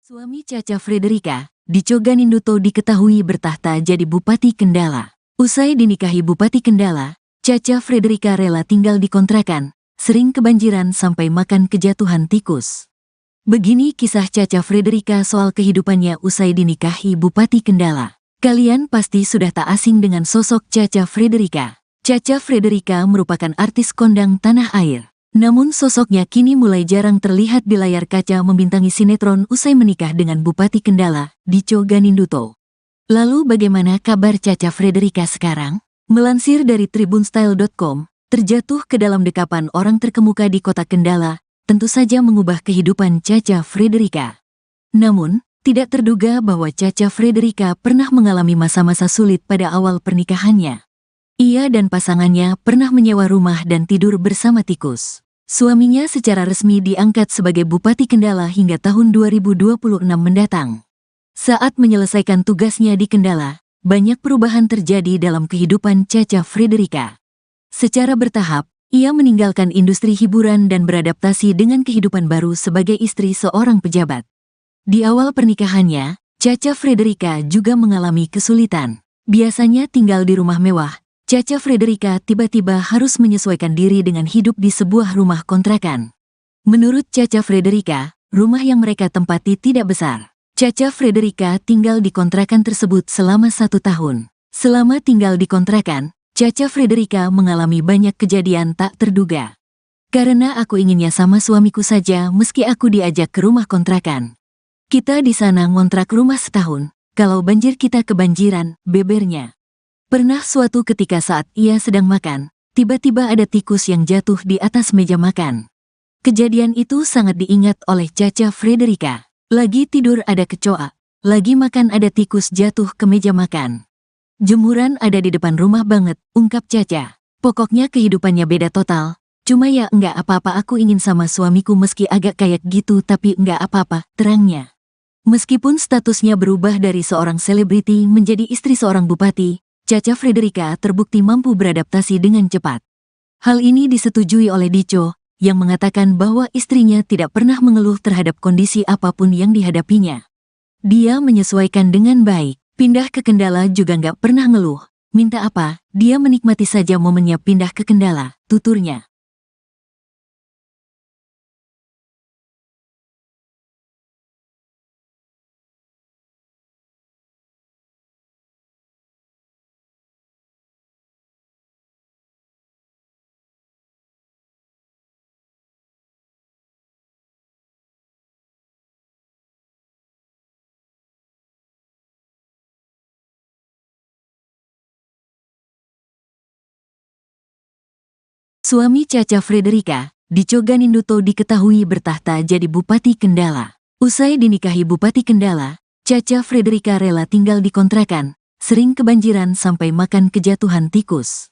Suami Caca Frederica, Dico Ganinduto diketahui bertahta jadi Bupati Kendala. Usai dinikahi Bupati Kendala, Caca Frederica rela tinggal di kontrakan, sering kebanjiran sampai makan kejatuhan tikus. Begini kisah Caca Frederica soal kehidupannya usai dinikahi Bupati Kendala. Kalian pasti sudah tak asing dengan sosok Caca Frederica. Caca Frederica merupakan artis kondang tanah air. Namun sosoknya kini mulai jarang terlihat di layar kaca membintangi sinetron usai menikah dengan Bupati Kendala, Dico Ganinduto. Lalu bagaimana kabar Caca Frederica sekarang? Melansir dari tribunstyle.com, terjatuh ke dalam dekapan orang terkemuka di kota Kendala, tentu saja mengubah kehidupan Caca Frederica. Namun, tidak terduga bahwa Caca Frederica pernah mengalami masa-masa sulit pada awal pernikahannya. Ia dan pasangannya pernah menyewa rumah dan tidur bersama tikus. Suaminya secara resmi diangkat sebagai Bupati Kendala hingga tahun 2026 mendatang. Saat menyelesaikan tugasnya di Kendala, banyak perubahan terjadi dalam kehidupan Caca Frederica. Secara bertahap, ia meninggalkan industri hiburan dan beradaptasi dengan kehidupan baru sebagai istri seorang pejabat. Di awal pernikahannya, Caca Frederica juga mengalami kesulitan. Biasanya tinggal di rumah mewah, Caca Frederica tiba-tiba harus menyesuaikan diri dengan hidup di sebuah rumah kontrakan. Menurut Caca Frederica, rumah yang mereka tempati tidak besar. Caca Frederica tinggal di kontrakan tersebut selama 1 tahun. Selama tinggal di kontrakan, Caca Frederica mengalami banyak kejadian tak terduga. Karena aku inginnya sama suamiku saja meski aku diajak ke rumah kontrakan. Kita di sana ngontrak rumah setahun, kalau banjir kita kebanjiran, bebernya. Pernah suatu ketika saat ia sedang makan, tiba-tiba ada tikus yang jatuh di atas meja makan. Kejadian itu sangat diingat oleh Caca Frederica. Lagi tidur ada kecoa, lagi makan ada tikus jatuh ke meja makan. Jemuran ada di depan rumah banget, ungkap Caca. Pokoknya kehidupannya beda total. Cuma ya enggak apa-apa, aku ingin sama suamiku meski agak kayak gitu, tapi enggak apa-apa, terangnya. Meskipun statusnya berubah dari seorang selebriti menjadi istri seorang bupati, Caca Frederica terbukti mampu beradaptasi dengan cepat. Hal ini disetujui oleh Dico, yang mengatakan bahwa istrinya tidak pernah mengeluh terhadap kondisi apapun yang dihadapinya. Dia menyesuaikan dengan baik, pindah ke Kendala juga nggak pernah ngeluh. Minta apa, dia menikmati saja momennya pindah ke Kendala, tuturnya. Suami Caca Frederica, Dico Ganinduto diketahui bertahta jadi Bupati Kendala. Usai dinikahi Bupati Kendala, Caca Frederica rela tinggal di kontrakan, sering kebanjiran sampai makan kejatuhan tikus.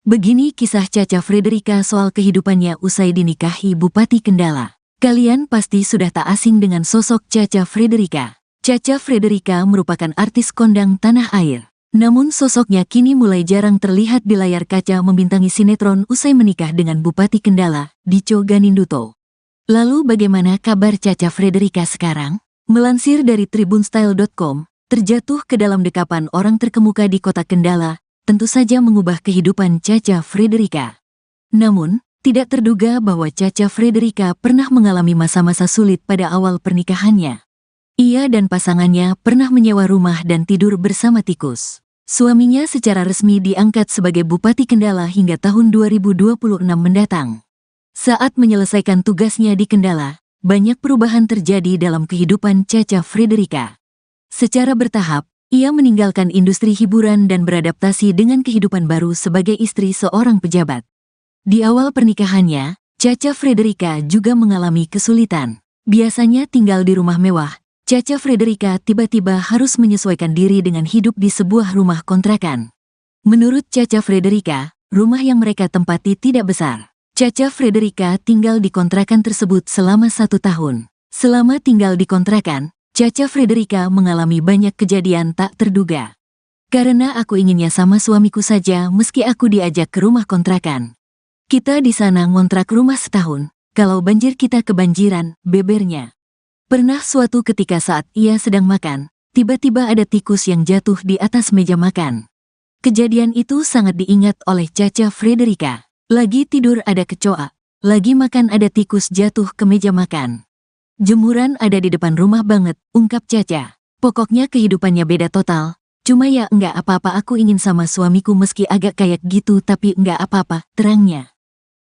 Begini kisah Caca Frederica soal kehidupannya usai dinikahi Bupati Kendala. Kalian pasti sudah tak asing dengan sosok Caca Frederica. Caca Frederica merupakan artis kondang tanah air. Namun sosoknya kini mulai jarang terlihat di layar kaca membintangi sinetron usai menikah dengan Bupati Kendala, Dico Ganinduto. Lalu bagaimana kabar Caca Frederica sekarang? Melansir dari tribunstyle.com, terjatuh ke dalam dekapan orang terkemuka di kota Kendala, tentu saja mengubah kehidupan Caca Frederica. Namun, tidak terduga bahwa Caca Frederica pernah mengalami masa-masa sulit pada awal pernikahannya. Ia dan pasangannya pernah menyewa rumah dan tidur bersama tikus. Suaminya secara resmi diangkat sebagai Bupati Kendala hingga tahun 2026 mendatang. Saat menyelesaikan tugasnya di Kendala, banyak perubahan terjadi dalam kehidupan Caca Frederica. Secara bertahap, ia meninggalkan industri hiburan dan beradaptasi dengan kehidupan baru sebagai istri seorang pejabat. Di awal pernikahannya, Caca Frederica juga mengalami kesulitan. Biasanya tinggal di rumah mewah, Caca Frederica tiba-tiba harus menyesuaikan diri dengan hidup di sebuah rumah kontrakan. Menurut Caca Frederica, rumah yang mereka tempati tidak besar. Caca Frederica tinggal di kontrakan tersebut selama 1 tahun. Selama tinggal di kontrakan, Caca Frederica mengalami banyak kejadian tak terduga. Karena aku inginnya sama suamiku saja meski aku diajak ke rumah kontrakan. Kita di sana ngontrak rumah setahun, kalau banjir kita kebanjiran, bebernya. Pernah suatu ketika saat ia sedang makan, tiba-tiba ada tikus yang jatuh di atas meja makan. Kejadian itu sangat diingat oleh Caca Frederica. Lagi tidur ada kecoa, lagi makan ada tikus jatuh ke meja makan. Jemuran ada di depan rumah banget, ungkap Caca. Pokoknya kehidupannya beda total. Cuma ya enggak apa-apa, aku ingin sama suamiku meski agak kayak gitu, tapi enggak apa-apa, terangnya.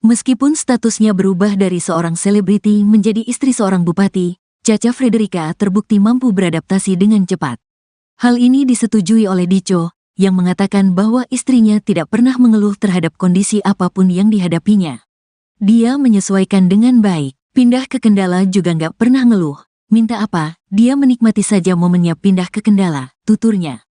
Meskipun statusnya berubah dari seorang selebriti menjadi istri seorang bupati, Caca Frederica terbukti mampu beradaptasi dengan cepat. Hal ini disetujui oleh Dico, yang mengatakan bahwa istrinya tidak pernah mengeluh terhadap kondisi apapun yang dihadapinya. Dia menyesuaikan dengan baik, pindah ke Kendala juga nggak pernah ngeluh. Minta apa, dia menikmati saja momennya pindah ke Kendala, tuturnya.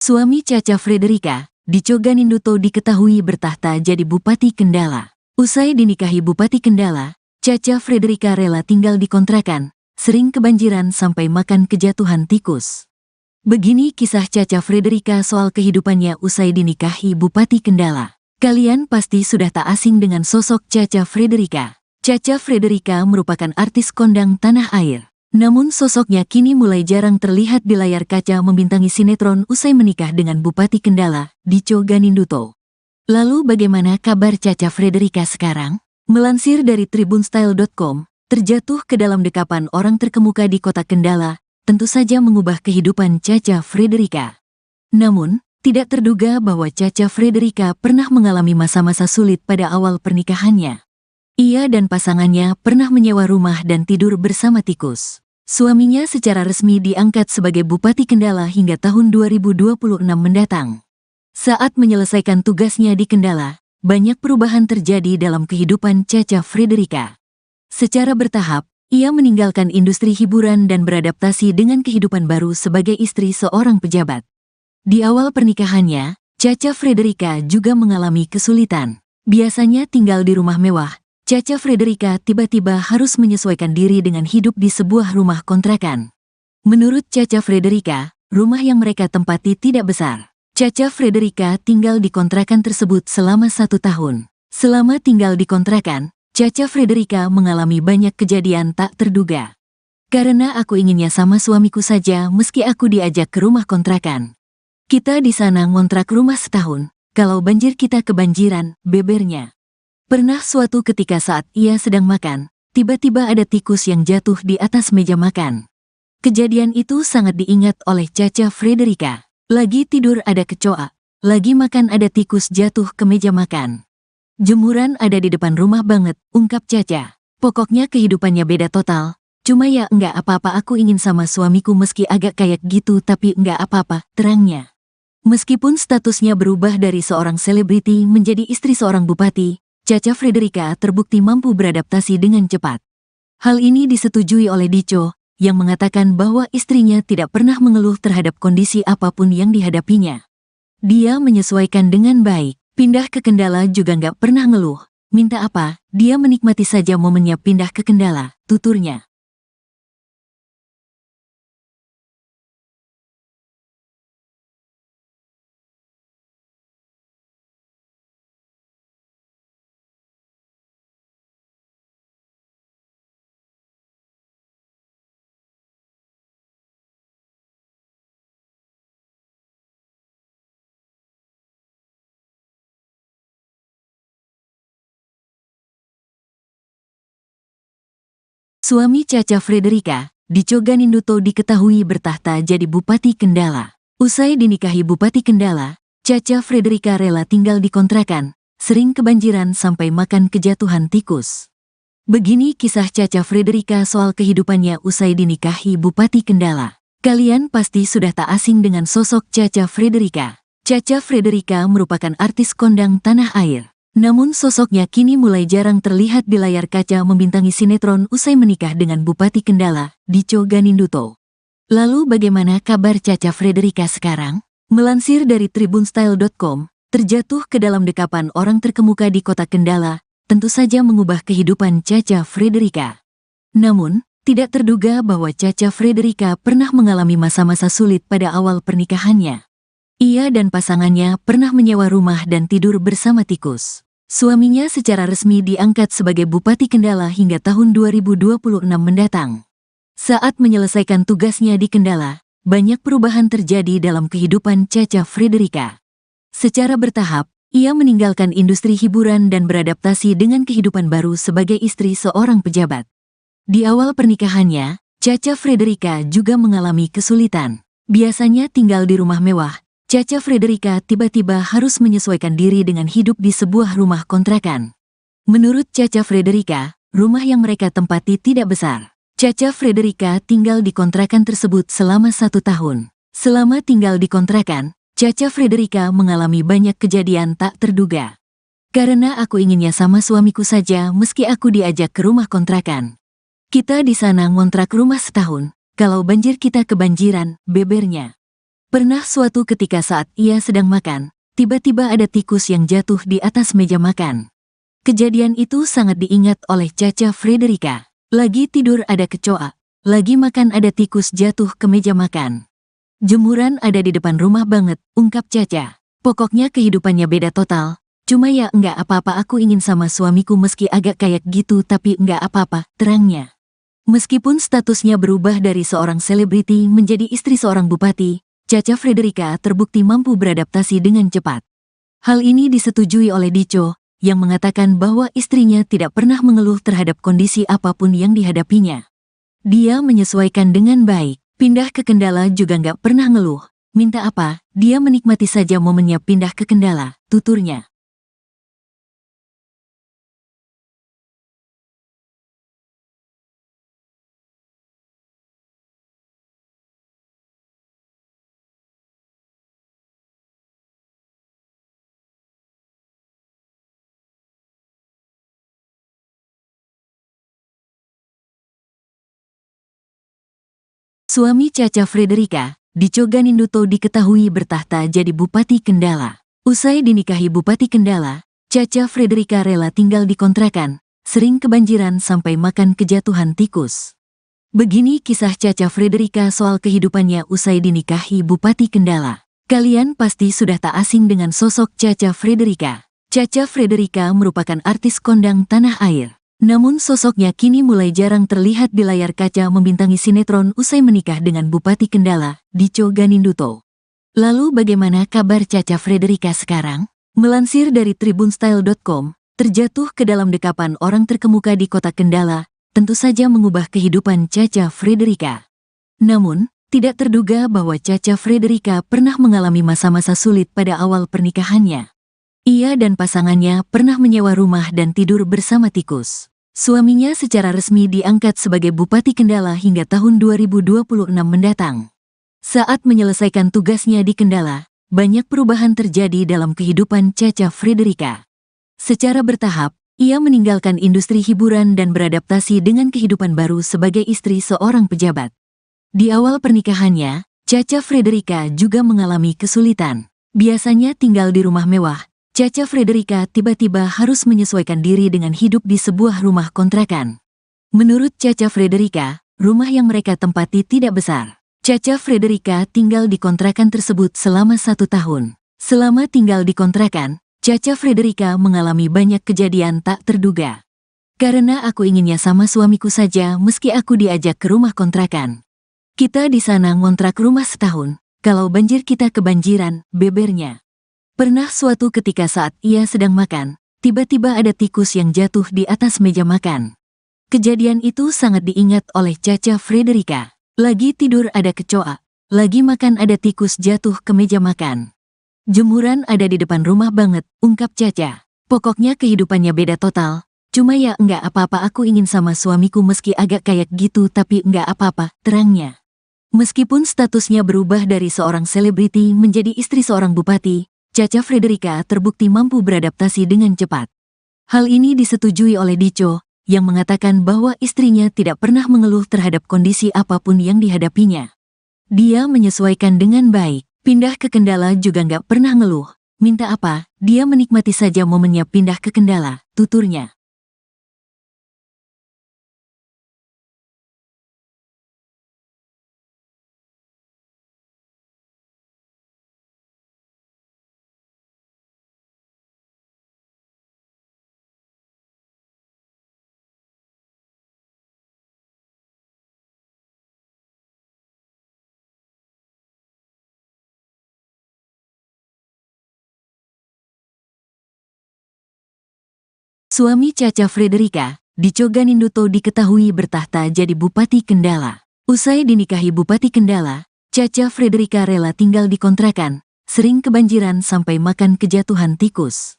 Suami Caca Frederica, Dico Ganinduto, diketahui bertahta jadi Bupati Kendala. Usai dinikahi Bupati Kendala, Caca Frederica rela tinggal di kontrakan, sering kebanjiran sampai makan kejatuhan tikus. Begini kisah Caca Frederica soal kehidupannya usai dinikahi Bupati Kendala. Kalian pasti sudah tak asing dengan sosok Caca Frederica. Caca Frederica merupakan artis kondang tanah air. Namun sosoknya kini mulai jarang terlihat di layar kaca membintangi sinetron usai menikah dengan Bupati Kendala, Dico Ganinduto. Lalu bagaimana kabar Caca Frederica sekarang? Melansir dari tribunstyle.com, terjatuh ke dalam dekapan orang terkemuka di kota Kendala, tentu saja mengubah kehidupan Caca Frederica. Namun, tidak terduga bahwa Caca Frederica pernah mengalami masa-masa sulit pada awal pernikahannya. Ia dan pasangannya pernah menyewa rumah dan tidur bersama tikus. Suaminya secara resmi diangkat sebagai Bupati Kendala hingga tahun 2026 mendatang. Saat menyelesaikan tugasnya di Kendala, banyak perubahan terjadi dalam kehidupan Caca Frederica. Secara bertahap, ia meninggalkan industri hiburan dan beradaptasi dengan kehidupan baru sebagai istri seorang pejabat. Di awal pernikahannya, Caca Frederica juga mengalami kesulitan. Biasanya tinggal di rumah mewah, Caca Frederica tiba-tiba harus menyesuaikan diri dengan hidup di sebuah rumah kontrakan. Menurut Caca Frederica, rumah yang mereka tempati tidak besar. Caca Frederica tinggal di kontrakan tersebut selama 1 tahun. Selama tinggal di kontrakan, Caca Frederica mengalami banyak kejadian tak terduga. Karena aku inginnya sama suamiku saja meski aku diajak ke rumah kontrakan. Kita di sana ngontrak rumah setahun, kalau banjir kita kebanjiran, bebernya. Pernah suatu ketika saat ia sedang makan, tiba-tiba ada tikus yang jatuh di atas meja makan. Kejadian itu sangat diingat oleh Caca Frederica. Lagi tidur ada kecoa, lagi makan ada tikus jatuh ke meja makan. Jemuran ada di depan rumah banget, ungkap Caca. Pokoknya kehidupannya beda total. Cuma ya enggak apa-apa, aku ingin sama suamiku meski agak kayak gitu, tapi enggak apa-apa, terangnya. Meskipun statusnya berubah dari seorang selebriti menjadi istri seorang bupati, Caca Frederica terbukti mampu beradaptasi dengan cepat. Hal ini disetujui oleh Dico, yang mengatakan bahwa istrinya tidak pernah mengeluh terhadap kondisi apapun yang dihadapinya. Dia menyesuaikan dengan baik, pindah ke Kendala juga nggak pernah ngeluh. Minta apa, dia menikmati saja momennya pindah ke Kendala, tuturnya. Suami Caca Frederica, Dico Ganinduto, diketahui bertahta jadi Bupati Kendala. Usai dinikahi Bupati Kendala, Caca Frederica rela tinggal di kontrakan, sering kebanjiran sampai makan kejatuhan tikus. Begini kisah Caca Frederica soal kehidupannya usai dinikahi Bupati Kendala. Kalian pasti sudah tak asing dengan sosok Caca Frederica. Caca Frederica merupakan artis kondang tanah air. Namun sosoknya kini mulai jarang terlihat di layar kaca membintangi sinetron usai menikah dengan Bupati Kendala, Dico Ganinduto. Lalu bagaimana kabar Caca Frederica sekarang? Melansir dari tribunstyle.com, Terjatuh ke dalam dekapan orang terkemuka di kota Kendala, tentu saja mengubah kehidupan Caca Frederica. Namun, tidak terduga bahwa Caca Frederica pernah mengalami masa-masa sulit pada awal pernikahannya. Ia dan pasangannya pernah menyewa rumah dan tidur bersama tikus. Suaminya secara resmi diangkat sebagai Bupati Kendala hingga tahun 2026 mendatang. Saat menyelesaikan tugasnya di Kendala, banyak perubahan terjadi dalam kehidupan Caca Frederica. Secara bertahap, ia meninggalkan industri hiburan dan beradaptasi dengan kehidupan baru sebagai istri seorang pejabat. Di awal pernikahannya, Caca Frederica juga mengalami kesulitan. Biasanya tinggal di rumah mewah, Caca Frederica tiba-tiba harus menyesuaikan diri dengan hidup di sebuah rumah kontrakan. Menurut Caca Frederica, rumah yang mereka tempati tidak besar. Caca Frederica tinggal di kontrakan tersebut selama 1 tahun. Selama tinggal di kontrakan, Caca Frederica mengalami banyak kejadian tak terduga. Karena aku inginnya sama suamiku saja meski aku diajak ke rumah kontrakan. Kita di sana ngontrak rumah setahun, kalau banjir kita kebanjiran, bebernya. Pernah suatu ketika saat ia sedang makan, tiba-tiba ada tikus yang jatuh di atas meja makan. Kejadian itu sangat diingat oleh Caca Frederica. Lagi tidur ada kecoa, lagi makan ada tikus jatuh ke meja makan. Jemuran ada di depan rumah banget, ungkap Caca. Pokoknya kehidupannya beda total. Cuma ya enggak apa-apa, aku ingin sama suamiku meski agak kayak gitu, tapi enggak apa-apa, terangnya. Meskipun statusnya berubah dari seorang selebriti menjadi istri seorang bupati, Caca Frederica terbukti mampu beradaptasi dengan cepat. Hal ini disetujui oleh Dico, yang mengatakan bahwa istrinya tidak pernah mengeluh terhadap kondisi apapun yang dihadapinya. Dia menyesuaikan dengan baik, pindah ke Kendala juga nggak pernah ngeluh. Minta apa, dia menikmati saja momennya pindah ke Kendala, tuturnya. Suami Caca Frederica, Dico Ganinduto, diketahui bertahta jadi Bupati Kendala. Usai dinikahi Bupati Kendala, Caca Frederica rela tinggal di kontrakan, sering kebanjiran sampai makan kejatuhan tikus. Begini kisah Caca Frederica soal kehidupannya usai dinikahi Bupati Kendala. Kalian pasti sudah tak asing dengan sosok Caca Frederica. Caca Frederica merupakan artis kondang tanah air. Namun sosoknya kini mulai jarang terlihat di layar kaca membintangi sinetron usai menikah dengan Bupati Kendala, Dico Ganinduto. Lalu bagaimana kabar Caca Frederica sekarang? Melansir dari tribunstyle.com, terjatuh ke dalam dekapan orang terkemuka di kota Kendala, tentu saja mengubah kehidupan Caca Frederica. Namun, tidak terduga bahwa Caca Frederica pernah mengalami masa-masa sulit pada awal pernikahannya. Ia dan pasangannya pernah menyewa rumah dan tidur bersama tikus. Suaminya secara resmi diangkat sebagai Bupati Kendala hingga tahun 2026 mendatang. Saat menyelesaikan tugasnya di Kendala, banyak perubahan terjadi dalam kehidupan Caca Frederica. Secara bertahap, ia meninggalkan industri hiburan dan beradaptasi dengan kehidupan baru sebagai istri seorang pejabat. Di awal pernikahannya, Caca Frederica juga mengalami kesulitan. Biasanya tinggal di rumah mewah, Caca Frederica tiba-tiba harus menyesuaikan diri dengan hidup di sebuah rumah kontrakan. Menurut Caca Frederica, rumah yang mereka tempati tidak besar. Caca Frederica tinggal di kontrakan tersebut selama 1 tahun. Selama tinggal di kontrakan, Caca Frederica mengalami banyak kejadian tak terduga. Karena aku inginnya sama suamiku saja meski aku diajak ke rumah kontrakan. Kita di sana ngontrak rumah setahun, kalau banjir kita kebanjiran, bebernya. Pernah suatu ketika saat ia sedang makan, tiba-tiba ada tikus yang jatuh di atas meja makan. Kejadian itu sangat diingat oleh Caca Frederica. Lagi tidur ada kecoa, lagi makan ada tikus jatuh ke meja makan. Jemuran ada di depan rumah banget, ungkap Caca. Pokoknya kehidupannya beda total. Cuma ya enggak apa-apa, aku ingin sama suamiku meski agak kayak gitu, tapi enggak apa-apa, terangnya. Meskipun statusnya berubah dari seorang selebriti menjadi istri seorang bupati, Caca Frederica terbukti mampu beradaptasi dengan cepat. Hal ini disetujui oleh Dico, yang mengatakan bahwa istrinya tidak pernah mengeluh terhadap kondisi apapun yang dihadapinya. Dia menyesuaikan dengan baik, pindah ke Kendala juga nggak pernah ngeluh. Minta apa? Dia menikmati saja momennya pindah ke Kendala, tuturnya. Suami Caca Frederica, Dico Ganinduto diketahui bertahta jadi Bupati Kendala. Usai dinikahi Bupati Kendala, Caca Frederica rela tinggal di kontrakan, sering kebanjiran sampai makan kejatuhan tikus.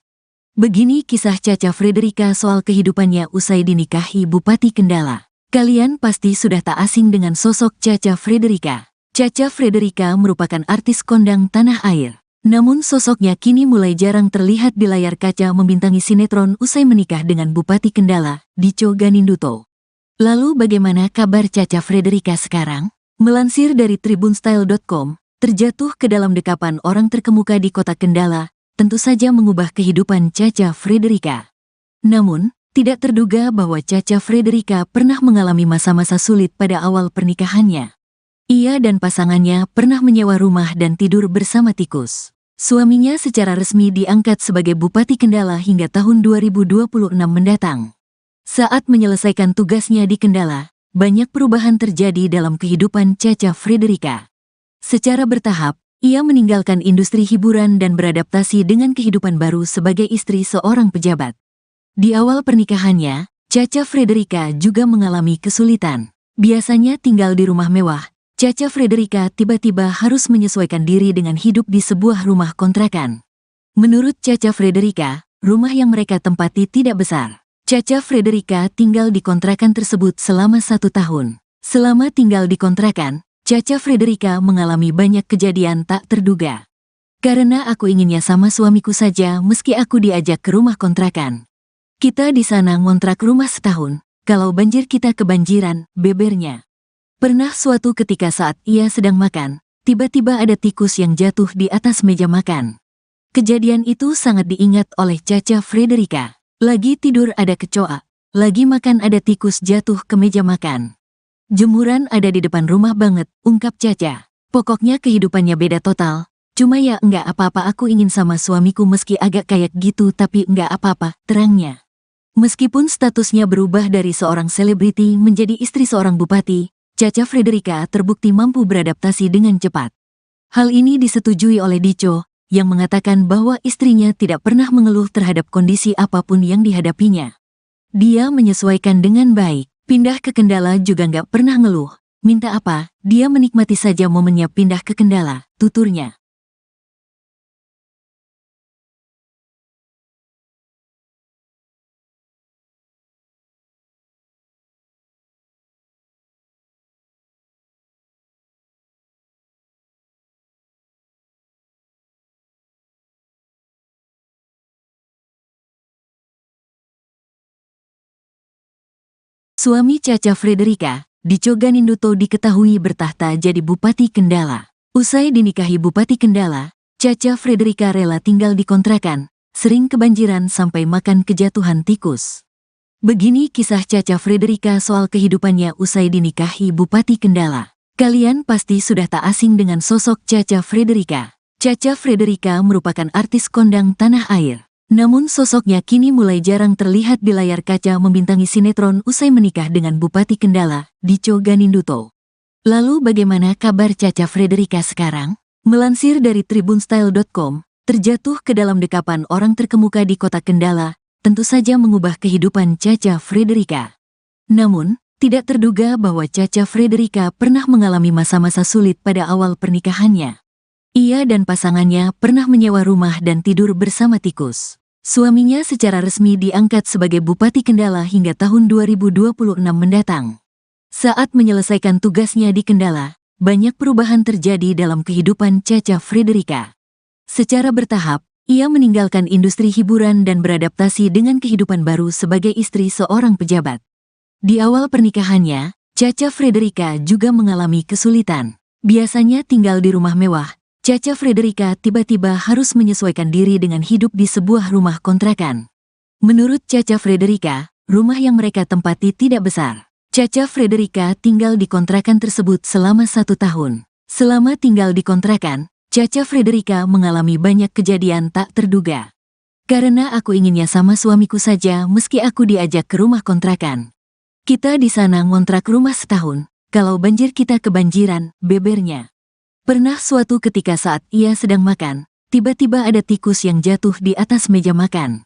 Begini kisah Caca Frederica soal kehidupannya usai dinikahi Bupati Kendala. Kalian pasti sudah tak asing dengan sosok Caca Frederica. Caca Frederica merupakan artis kondang tanah air. Namun sosoknya kini mulai jarang terlihat di layar kaca membintangi sinetron usai menikah dengan Bupati Kendala, Dico Ganinduto. Lalu bagaimana kabar Caca Frederica sekarang? Melansir dari tribunstyle.com, terjatuh ke dalam dekapan orang terkemuka di kota Kendala, tentu saja mengubah kehidupan Caca Frederica. Namun, tidak terduga bahwa Caca Frederica pernah mengalami masa-masa sulit pada awal pernikahannya. Ia dan pasangannya pernah menyewa rumah dan tidur bersama tikus. Suaminya secara resmi diangkat sebagai Bupati Kendala hingga tahun 2026 mendatang. Saat menyelesaikan tugasnya di Kendala, banyak perubahan terjadi dalam kehidupan Caca Frederica. Secara bertahap, ia meninggalkan industri hiburan dan beradaptasi dengan kehidupan baru sebagai istri seorang pejabat. Di awal pernikahannya, Caca Frederica juga mengalami kesulitan. Biasanya tinggal di rumah mewah, Caca Frederica tiba-tiba harus menyesuaikan diri dengan hidup di sebuah rumah kontrakan. Menurut Caca Frederica, rumah yang mereka tempati tidak besar. Caca Frederica tinggal di kontrakan tersebut selama 1 tahun. Selama tinggal di kontrakan, Caca Frederica mengalami banyak kejadian tak terduga. Karena aku inginnya sama suamiku saja meski aku diajak ke rumah kontrakan. Kita di sana ngontrak rumah setahun, kalau banjir kita kebanjiran, bebernya. Pernah suatu ketika saat ia sedang makan, tiba-tiba ada tikus yang jatuh di atas meja makan. Kejadian itu sangat diingat oleh Caca Frederica. Lagi tidur ada kecoa, lagi makan ada tikus jatuh ke meja makan. Jemuran ada di depan rumah banget, ungkap Caca. Pokoknya kehidupannya beda total. Cuma ya enggak apa-apa, aku ingin sama suamiku meski agak kayak gitu tapi enggak apa-apa, terangnya. Meskipun statusnya berubah dari seorang selebriti menjadi istri seorang bupati, Caca Frederica terbukti mampu beradaptasi dengan cepat. Hal ini disetujui oleh Dico, yang mengatakan bahwa istrinya tidak pernah mengeluh terhadap kondisi apapun yang dihadapinya. Dia menyesuaikan dengan baik, pindah ke Kendala juga nggak pernah ngeluh. Minta apa, dia menikmati saja momennya pindah ke Kendala, tuturnya. Suami Caca Frederica, Dico Ganinduto diketahui bertahta jadi Bupati Kendala. Usai dinikahi Bupati Kendala, Caca Frederica rela tinggal di kontrakan, sering kebanjiran sampai makan kejatuhan tikus. Begini kisah Caca Frederica soal kehidupannya usai dinikahi Bupati Kendala. Kalian pasti sudah tak asing dengan sosok Caca Frederica. Caca Frederica merupakan artis kondang tanah air. Namun sosoknya kini mulai jarang terlihat di layar kaca membintangi sinetron usai menikah dengan Bupati Kendala, Dico Ganinduto. Lalu bagaimana kabar Caca Frederica sekarang? Melansir dari tribunstyle.com, terjatuh ke dalam dekapan orang terkemuka di kota Kendala, tentu saja mengubah kehidupan Caca Frederica. Namun, tidak terduga bahwa Caca Frederica pernah mengalami masa-masa sulit pada awal pernikahannya. Ia dan pasangannya pernah menyewa rumah dan tidur bersama tikus. Suaminya secara resmi diangkat sebagai Bupati Kendala hingga tahun 2026 mendatang. Saat menyelesaikan tugasnya di Kendala, banyak perubahan terjadi dalam kehidupan Caca Frederica. Secara bertahap, ia meninggalkan industri hiburan dan beradaptasi dengan kehidupan baru sebagai istri seorang pejabat. Di awal pernikahannya, Caca Frederica juga mengalami kesulitan. Biasanya tinggal di rumah mewah, Caca Frederica tiba-tiba harus menyesuaikan diri dengan hidup di sebuah rumah kontrakan. Menurut Caca Frederica, rumah yang mereka tempati tidak besar. Caca Frederica tinggal di kontrakan tersebut selama 1 tahun. Selama tinggal di kontrakan, Caca Frederica mengalami banyak kejadian tak terduga. Karena aku inginnya sama suamiku saja meski aku diajak ke rumah kontrakan. Kita di sana ngontrak rumah setahun, kalau banjir kita kebanjiran, bebernya. Pernah suatu ketika saat ia sedang makan, tiba-tiba ada tikus yang jatuh di atas meja makan.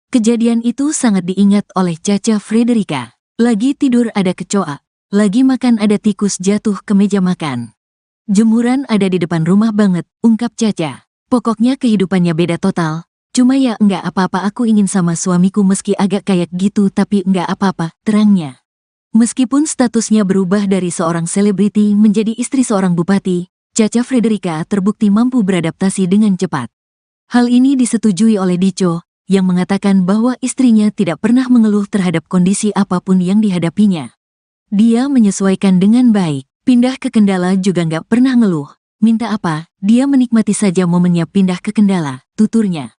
Kejadian itu sangat diingat oleh Caca Frederica. Lagi tidur ada kecoa, lagi makan ada tikus jatuh ke meja makan. Jemuran ada di depan rumah banget, ungkap Caca. Pokoknya kehidupannya beda total. Cuma ya enggak apa-apa, aku ingin sama suamiku meski agak kayak gitu, tapi enggak apa-apa, terangnya. Meskipun statusnya berubah dari seorang selebriti menjadi istri seorang bupati, Caca Frederica terbukti mampu beradaptasi dengan cepat. Hal ini disetujui oleh Dico, yang mengatakan bahwa istrinya tidak pernah mengeluh terhadap kondisi apapun yang dihadapinya. Dia menyesuaikan dengan baik. Pindah ke Kendala juga nggak pernah ngeluh. Minta apa, dia menikmati saja momennya pindah ke Kendala, tuturnya.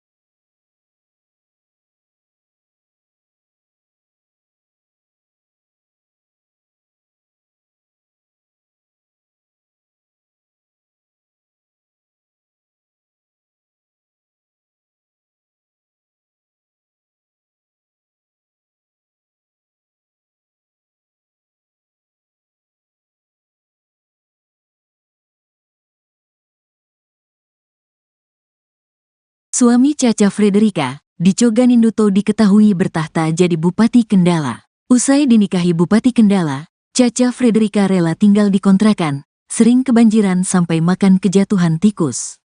Suami Caca Frederica, Dico Ganinduto, diketahui bertahta jadi Bupati Kendala. Usai dinikahi Bupati Kendala, Caca Frederica rela tinggal di kontrakan, sering kebanjiran sampai makan kejatuhan tikus.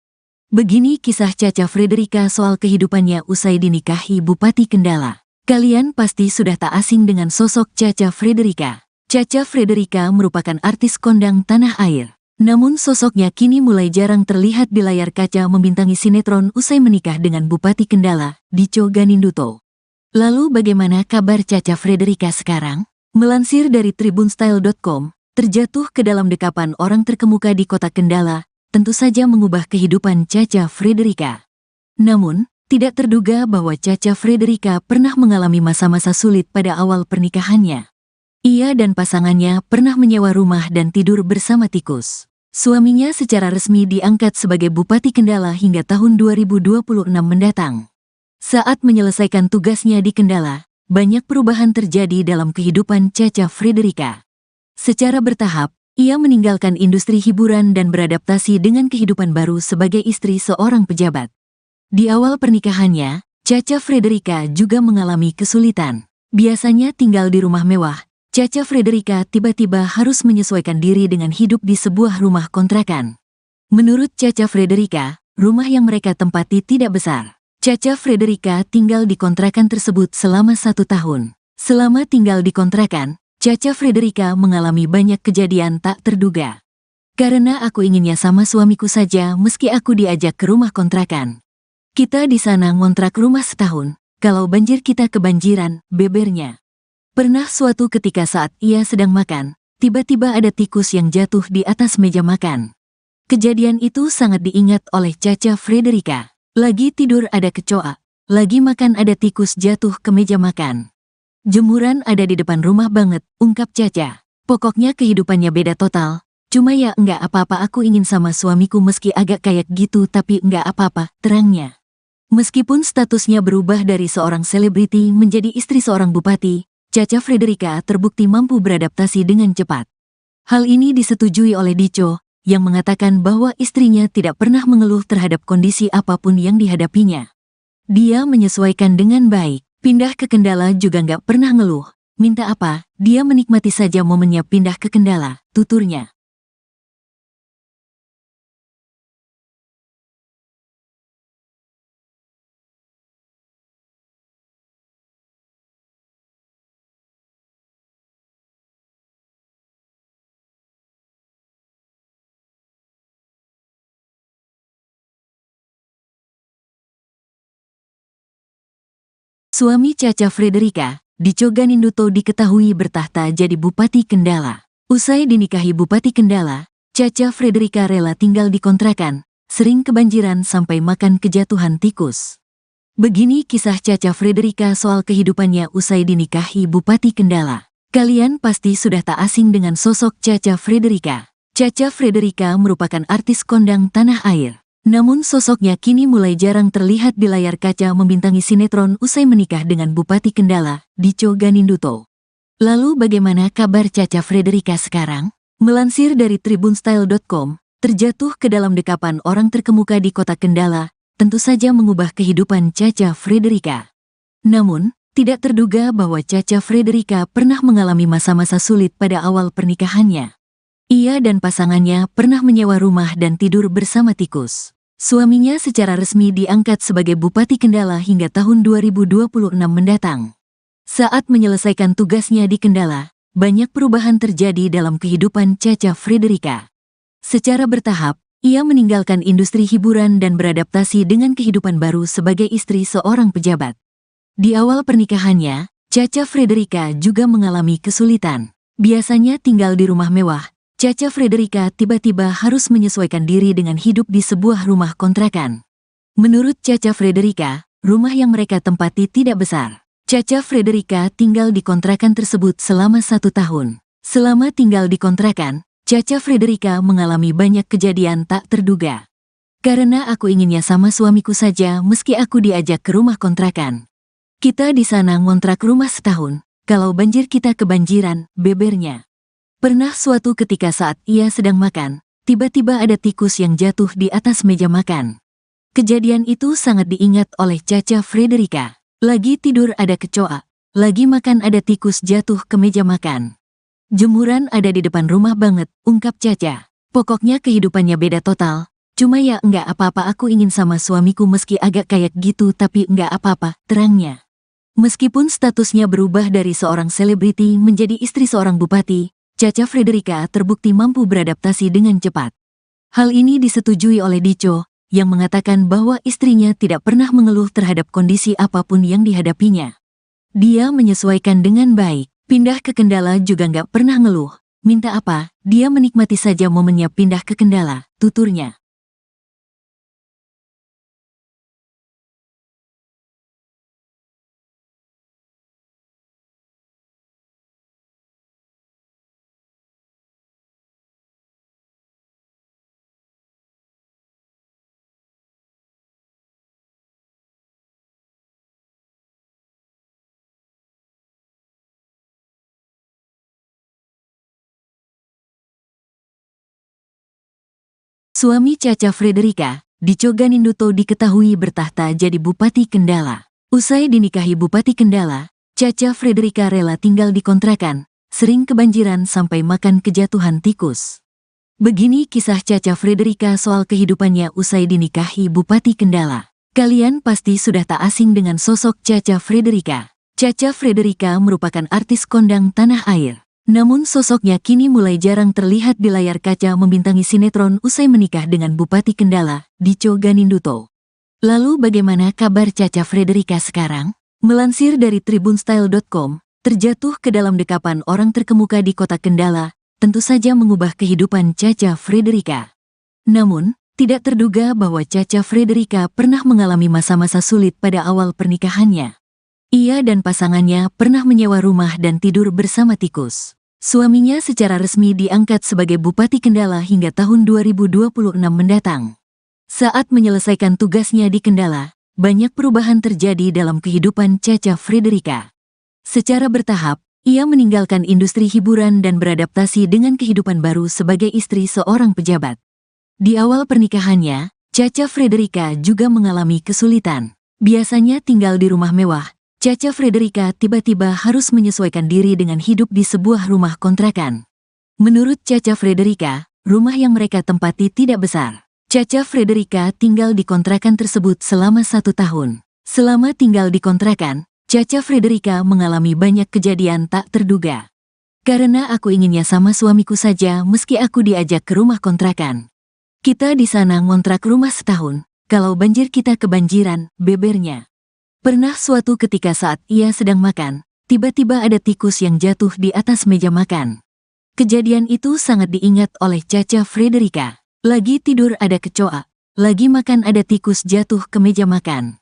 Begini kisah Caca Frederica soal kehidupannya usai dinikahi Bupati Kendala. Kalian pasti sudah tak asing dengan sosok Caca Frederica. Caca Frederica merupakan artis kondang tanah air. Namun sosoknya kini mulai jarang terlihat di layar kaca membintangi sinetron usai menikah dengan Bupati Kendala, Dico Ganinduto. Lalu bagaimana kabar Caca Frederica sekarang? Melansir dari tribunstyle.com, terjatuh ke dalam dekapan orang terkemuka di kota Kendala, tentu saja mengubah kehidupan Caca Frederica. Namun, tidak terduga bahwa Caca Frederica pernah mengalami masa-masa sulit pada awal pernikahannya. Ia dan pasangannya pernah menyewa rumah dan tidur bersama tikus. Suaminya secara resmi diangkat sebagai Bupati Kendala hingga tahun 2026 mendatang. Saat menyelesaikan tugasnya di Kendala, banyak perubahan terjadi dalam kehidupan Caca Frederica. Secara bertahap, ia meninggalkan industri hiburan dan beradaptasi dengan kehidupan baru sebagai istri seorang pejabat. Di awal pernikahannya, Caca Frederica juga mengalami kesulitan. Biasanya tinggal di rumah mewah, Caca Frederica tiba-tiba harus menyesuaikan diri dengan hidup di sebuah rumah kontrakan. Menurut Caca Frederica, rumah yang mereka tempati tidak besar. Caca Frederica tinggal di kontrakan tersebut selama 1 tahun. Selama tinggal di kontrakan, Caca Frederica mengalami banyak kejadian tak terduga. Karena aku inginnya sama suamiku saja meski aku diajak ke rumah kontrakan. Kita di sana ngontrak rumah setahun, kalau banjir kita kebanjiran, bebernya. Pernah suatu ketika saat ia sedang makan, tiba-tiba ada tikus yang jatuh di atas meja makan. Kejadian itu sangat diingat oleh Caca Frederica. Lagi tidur ada kecoa, lagi makan ada tikus jatuh ke meja makan. Jemuran ada di depan rumah banget, ungkap Caca. Pokoknya kehidupannya beda total. Cuma ya enggak apa-apa, aku ingin sama suamiku meski agak kayak gitu, tapi enggak apa-apa, terangnya. Meskipun statusnya berubah dari seorang selebriti menjadi istri seorang bupati, Caca Frederica terbukti mampu beradaptasi dengan cepat. Hal ini disetujui oleh Dico, yang mengatakan bahwa istrinya tidak pernah mengeluh terhadap kondisi apapun yang dihadapinya. Dia menyesuaikan dengan baik, pindah ke Kendala juga nggak pernah ngeluh. Minta apa, dia menikmati saja momennya pindah ke Kendala, tuturnya. Suami Caca Frederica, Dico Ganinduto, diketahui bertahta jadi Bupati Kendala. Usai dinikahi Bupati Kendala, Caca Frederica rela tinggal di kontrakan, sering kebanjiran sampai makan kejatuhan tikus. Begini kisah Caca Frederica soal kehidupannya usai dinikahi Bupati Kendala. Kalian pasti sudah tak asing dengan sosok Caca Frederica. Caca Frederica merupakan artis kondang tanah air. Namun sosoknya kini mulai jarang terlihat di layar kaca membintangi sinetron usai menikah dengan Bupati Kendala, Dico Ganinduto. Lalu bagaimana kabar Caca Frederica sekarang? Melansir dari tribunstyle.com, terjatuh ke dalam dekapan orang terkemuka di kota Kendala, tentu saja mengubah kehidupan Caca Frederica. Namun, tidak terduga bahwa Caca Frederica pernah mengalami masa-masa sulit pada awal pernikahannya. Ia dan pasangannya pernah menyewa rumah dan tidur bersama tikus. Suaminya secara resmi diangkat sebagai Bupati Kendala hingga tahun 2026 mendatang. Saat menyelesaikan tugasnya di Kendala, banyak perubahan terjadi dalam kehidupan Caca Frederica. Secara bertahap, ia meninggalkan industri hiburan dan beradaptasi dengan kehidupan baru sebagai istri seorang pejabat. Di awal pernikahannya, Caca Frederica juga mengalami kesulitan. Biasanya tinggal di rumah mewah, Caca Frederica tiba-tiba harus menyesuaikan diri dengan hidup di sebuah rumah kontrakan. Menurut Caca Frederica, rumah yang mereka tempati tidak besar. Caca Frederica tinggal di kontrakan tersebut selama 1 tahun. Selama tinggal di kontrakan, Caca Frederica mengalami banyak kejadian tak terduga. Karena aku inginnya sama suamiku saja meski aku diajak ke rumah kontrakan. Kita di sana ngontrak rumah setahun, kalau banjir kita kebanjiran, bebernya. Pernah suatu ketika saat ia sedang makan, tiba-tiba ada tikus yang jatuh di atas meja makan. Kejadian itu sangat diingat oleh Caca Frederica. Lagi tidur ada kecoa, lagi makan ada tikus jatuh ke meja makan. Jemuran ada di depan rumah banget, ungkap Caca. Pokoknya kehidupannya beda total. Cuma ya enggak apa-apa, aku ingin sama suamiku meski agak kayak gitu, tapi enggak apa-apa, terangnya. Meskipun statusnya berubah dari seorang selebriti menjadi istri seorang bupati, Caca Frederica terbukti mampu beradaptasi dengan cepat. Hal ini disetujui oleh Dico, yang mengatakan bahwa istrinya tidak pernah mengeluh terhadap kondisi apapun yang dihadapinya. Dia menyesuaikan dengan baik. Pindah ke Kendala juga nggak pernah ngeluh. Minta apa, dia menikmati saja momennya pindah ke Kendala, tuturnya. Suami Caca Frederica, Dico Ganinduto, diketahui bertahta jadi Bupati Kendala. Usai dinikahi Bupati Kendala, Caca Frederica rela tinggal di kontrakan, sering kebanjiran sampai makan kejatuhan tikus. Begini kisah Caca Frederica soal kehidupannya usai dinikahi Bupati Kendala. Kalian pasti sudah tak asing dengan sosok Caca Frederica. Caca Frederica merupakan artis kondang tanah air. Namun sosoknya kini mulai jarang terlihat di layar kaca membintangi sinetron usai menikah dengan Bupati Kendala, Dico Ganinduto. Lalu bagaimana kabar Caca Frederica sekarang? Melansir dari tribunstyle.com, terjatuh ke dalam dekapan orang terkemuka di kota Kendala, tentu saja mengubah kehidupan Caca Frederica. Namun, tidak terduga bahwa Caca Frederica pernah mengalami masa-masa sulit pada awal pernikahannya. Ia dan pasangannya pernah menyewa rumah dan tidur bersama tikus. Suaminya secara resmi diangkat sebagai Bupati Kendala hingga tahun 2026 mendatang. Saat menyelesaikan tugasnya di Kendala, banyak perubahan terjadi dalam kehidupan Caca Frederica. Secara bertahap, ia meninggalkan industri hiburan dan beradaptasi dengan kehidupan baru sebagai istri seorang pejabat. Di awal pernikahannya, Caca Frederica juga mengalami kesulitan. Biasanya tinggal di rumah mewah, Caca Frederica tiba-tiba harus menyesuaikan diri dengan hidup di sebuah rumah kontrakan. Menurut Caca Frederica, rumah yang mereka tempati tidak besar. Caca Frederica tinggal di kontrakan tersebut selama 1 tahun. Selama tinggal di kontrakan, Caca Frederica mengalami banyak kejadian tak terduga. Karena aku inginnya sama suamiku saja meski aku diajak ke rumah kontrakan. Kita di sana ngontrak rumah setahun, kalau banjir kita kebanjiran, bebernya. Pernah suatu ketika saat ia sedang makan, tiba-tiba ada tikus yang jatuh di atas meja makan. Kejadian itu sangat diingat oleh Caca Frederica. Lagi tidur ada kecoa, Lagi makan ada tikus jatuh ke meja makan.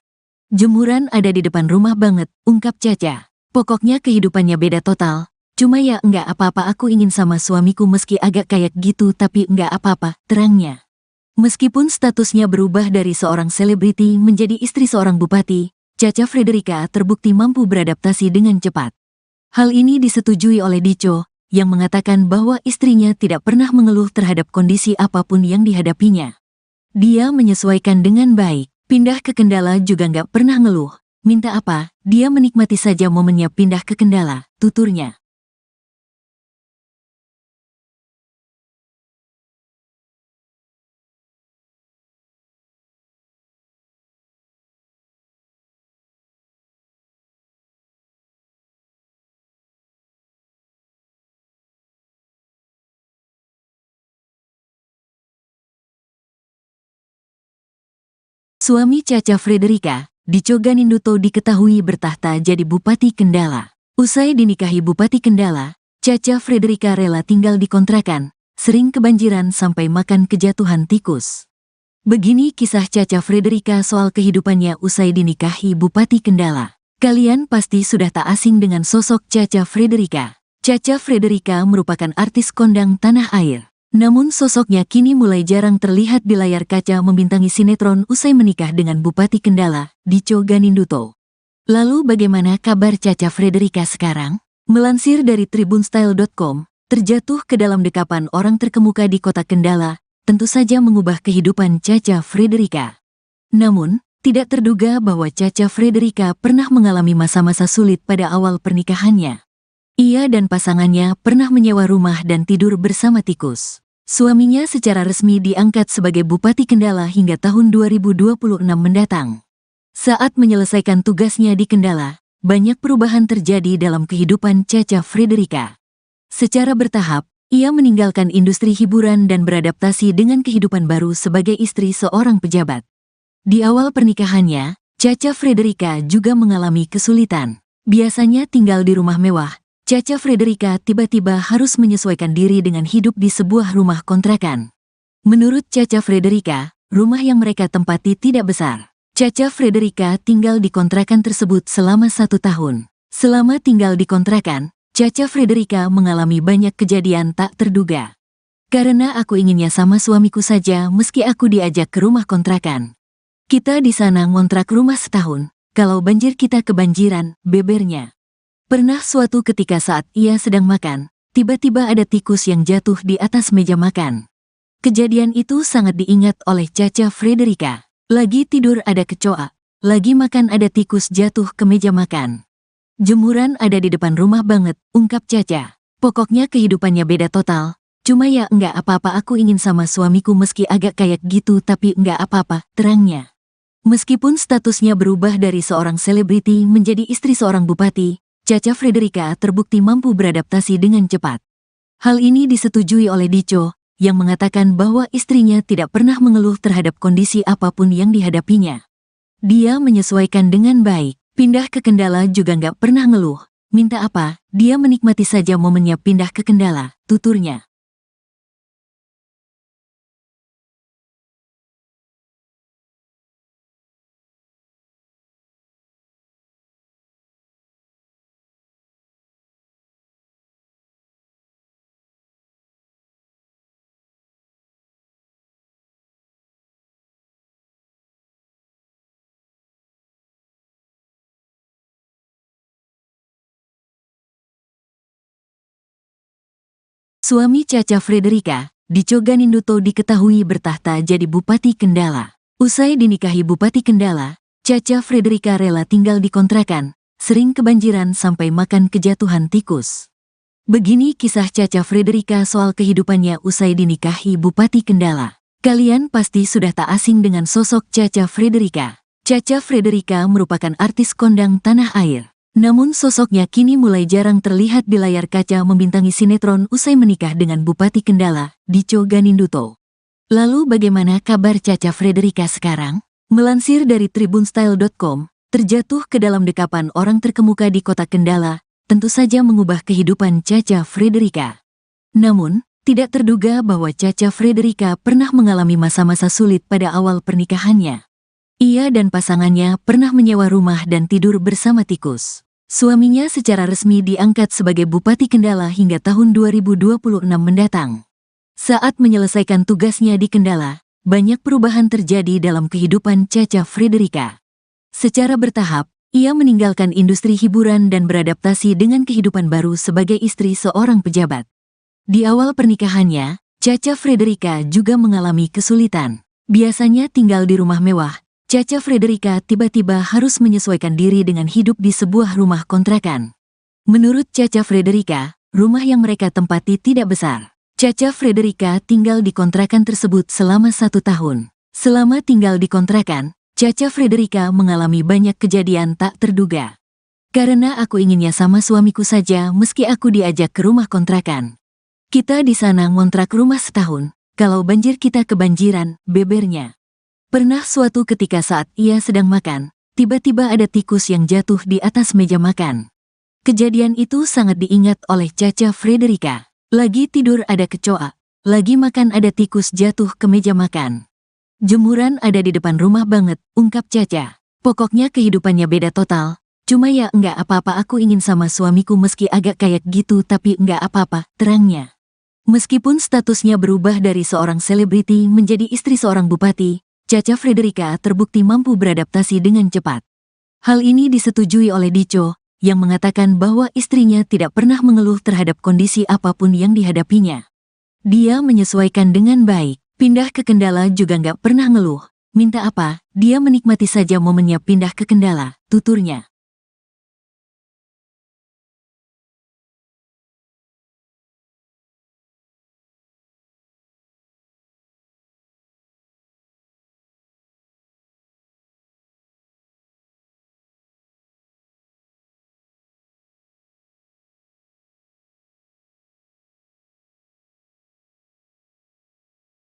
Jemuran ada di depan rumah banget, ungkap Caca. Pokoknya kehidupannya beda total. Cuma ya enggak apa-apa, aku ingin sama suamiku meski agak kayak gitu, tapi enggak apa-apa, terangnya. Meskipun statusnya berubah dari seorang selebriti menjadi istri seorang bupati, Caca Frederica terbukti mampu beradaptasi dengan cepat. Hal ini disetujui oleh Dico, yang mengatakan bahwa istrinya tidak pernah mengeluh terhadap kondisi apapun yang dihadapinya. Dia menyesuaikan dengan baik, pindah ke Kendala juga nggak pernah ngeluh. Minta apa, dia menikmati saja momennya pindah ke Kendala, tuturnya. Suami Caca Frederica, Dico Ganinduto, diketahui bertahta jadi Bupati Kendala. Usai dinikahi Bupati Kendala, Caca Frederica rela tinggal di kontrakan, sering kebanjiran sampai makan kejatuhan tikus. Begini kisah Caca Frederica soal kehidupannya usai dinikahi Bupati Kendala. Kalian pasti sudah tak asing dengan sosok Caca Frederica. Caca Frederica merupakan artis kondang tanah air. Namun sosoknya kini mulai jarang terlihat di layar kaca membintangi sinetron usai menikah dengan Bupati Kendala, Dico Ganinduto. Lalu bagaimana kabar Caca Frederica sekarang? Melansir dari tribunstyle.com, terjatuh ke dalam dekapan orang terkemuka di kota Kendala, tentu saja mengubah kehidupan Caca Frederica. Namun, tidak terduga bahwa Caca Frederica pernah mengalami masa-masa sulit pada awal pernikahannya. Ia dan pasangannya pernah menyewa rumah dan tidur bersama tikus. Suaminya secara resmi diangkat sebagai Bupati Kendala hingga tahun 2026 mendatang. Saat menyelesaikan tugasnya di Kendala, banyak perubahan terjadi dalam kehidupan Caca Frederica. Secara bertahap, ia meninggalkan industri hiburan dan beradaptasi dengan kehidupan baru sebagai istri seorang pejabat. Di awal pernikahannya, Caca Frederica juga mengalami kesulitan. Biasanya tinggal di rumah mewah, Caca Frederica tiba-tiba harus menyesuaikan diri dengan hidup di sebuah rumah kontrakan. Menurut Caca Frederica, rumah yang mereka tempati tidak besar. Caca Frederica tinggal di kontrakan tersebut selama 1 tahun. Selama tinggal di kontrakan, Caca Frederica mengalami banyak kejadian tak terduga. Karena aku inginnya sama suamiku saja meski aku diajak ke rumah kontrakan. Kita di sana ngontrak rumah setahun, kalau banjir kita kebanjiran, bebernya. Pernah suatu ketika saat ia sedang makan, tiba-tiba ada tikus yang jatuh di atas meja makan. Kejadian itu sangat diingat oleh Caca Frederica. Lagi tidur ada kecoa, lagi makan ada tikus jatuh ke meja makan. Jemuran ada di depan rumah banget, ungkap Caca. Pokoknya kehidupannya beda total. Cuma ya enggak apa-apa, aku ingin sama suamiku meski agak kayak gitu, tapi enggak apa-apa, terangnya. Meskipun statusnya berubah dari seorang selebriti menjadi istri seorang bupati, Caca Frederica terbukti mampu beradaptasi dengan cepat. Hal ini disetujui oleh Dico, yang mengatakan bahwa istrinya tidak pernah mengeluh terhadap kondisi apapun yang dihadapinya. Dia menyesuaikan dengan baik, pindah ke Kendala juga nggak pernah ngeluh. Minta apa, dia menikmati saja momennya pindah ke Kendala, tuturnya. Suami Caca Frederica, Dico Ganinduto, diketahui bertahta jadi Bupati Kendala. Usai dinikahi Bupati Kendala, Caca Frederica rela tinggal di kontrakan, sering kebanjiran sampai makan kejatuhan tikus. Begini kisah Caca Frederica soal kehidupannya usai dinikahi Bupati Kendala. Kalian pasti sudah tak asing dengan sosok Caca Frederica. Caca Frederica merupakan artis kondang tanah air. Namun sosoknya kini mulai jarang terlihat di layar kaca membintangi sinetron usai menikah dengan Bupati Kendala, Dico Ganinduto. Lalu bagaimana kabar Caca Frederica sekarang? Melansir dari tribunstyle.com, terjatuh ke dalam dekapan orang terkemuka di kota Kendala, tentu saja mengubah kehidupan Caca Frederica. Namun, tidak terduga bahwa Caca Frederica pernah mengalami masa-masa sulit pada awal pernikahannya. Ia dan pasangannya pernah menyewa rumah dan tidur bersama tikus. Suaminya secara resmi diangkat sebagai Bupati Kendala hingga tahun 2026 mendatang. Saat menyelesaikan tugasnya di Kendala, banyak perubahan terjadi dalam kehidupan Caca Frederica. Secara bertahap, ia meninggalkan industri hiburan dan beradaptasi dengan kehidupan baru sebagai istri seorang pejabat. Di awal pernikahannya, Caca Frederica juga mengalami kesulitan. Biasanya tinggal di rumah mewah, Caca Frederica tiba-tiba harus menyesuaikan diri dengan hidup di sebuah rumah kontrakan. Menurut Caca Frederica, rumah yang mereka tempati tidak besar. Caca Frederica tinggal di kontrakan tersebut selama 1 tahun. Selama tinggal di kontrakan, Caca Frederica mengalami banyak kejadian tak terduga. Karena aku inginnya sama suamiku saja meski aku diajak ke rumah kontrakan. Kita di sana ngontrak rumah setahun, kalau banjir kita kebanjiran, bebernya. Pernah suatu ketika saat ia sedang makan, tiba-tiba ada tikus yang jatuh di atas meja makan. Kejadian itu sangat diingat oleh Caca Frederica. Lagi tidur ada kecoa, lagi makan ada tikus jatuh ke meja makan. Jemuran ada di depan rumah banget, ungkap Caca. Pokoknya kehidupannya beda total. Cuma ya enggak apa-apa, aku ingin sama suamiku meski agak kayak gitu, tapi enggak apa-apa, terangnya. Meskipun statusnya berubah dari seorang selebriti menjadi istri seorang bupati, Caca Frederica terbukti mampu beradaptasi dengan cepat. Hal ini disetujui oleh Dico, yang mengatakan bahwa istrinya tidak pernah mengeluh terhadap kondisi apapun yang dihadapinya. Dia menyesuaikan dengan baik, pindah ke Kendala juga nggak pernah ngeluh. Minta apa, dia menikmati saja momennya pindah ke Kendala, tuturnya.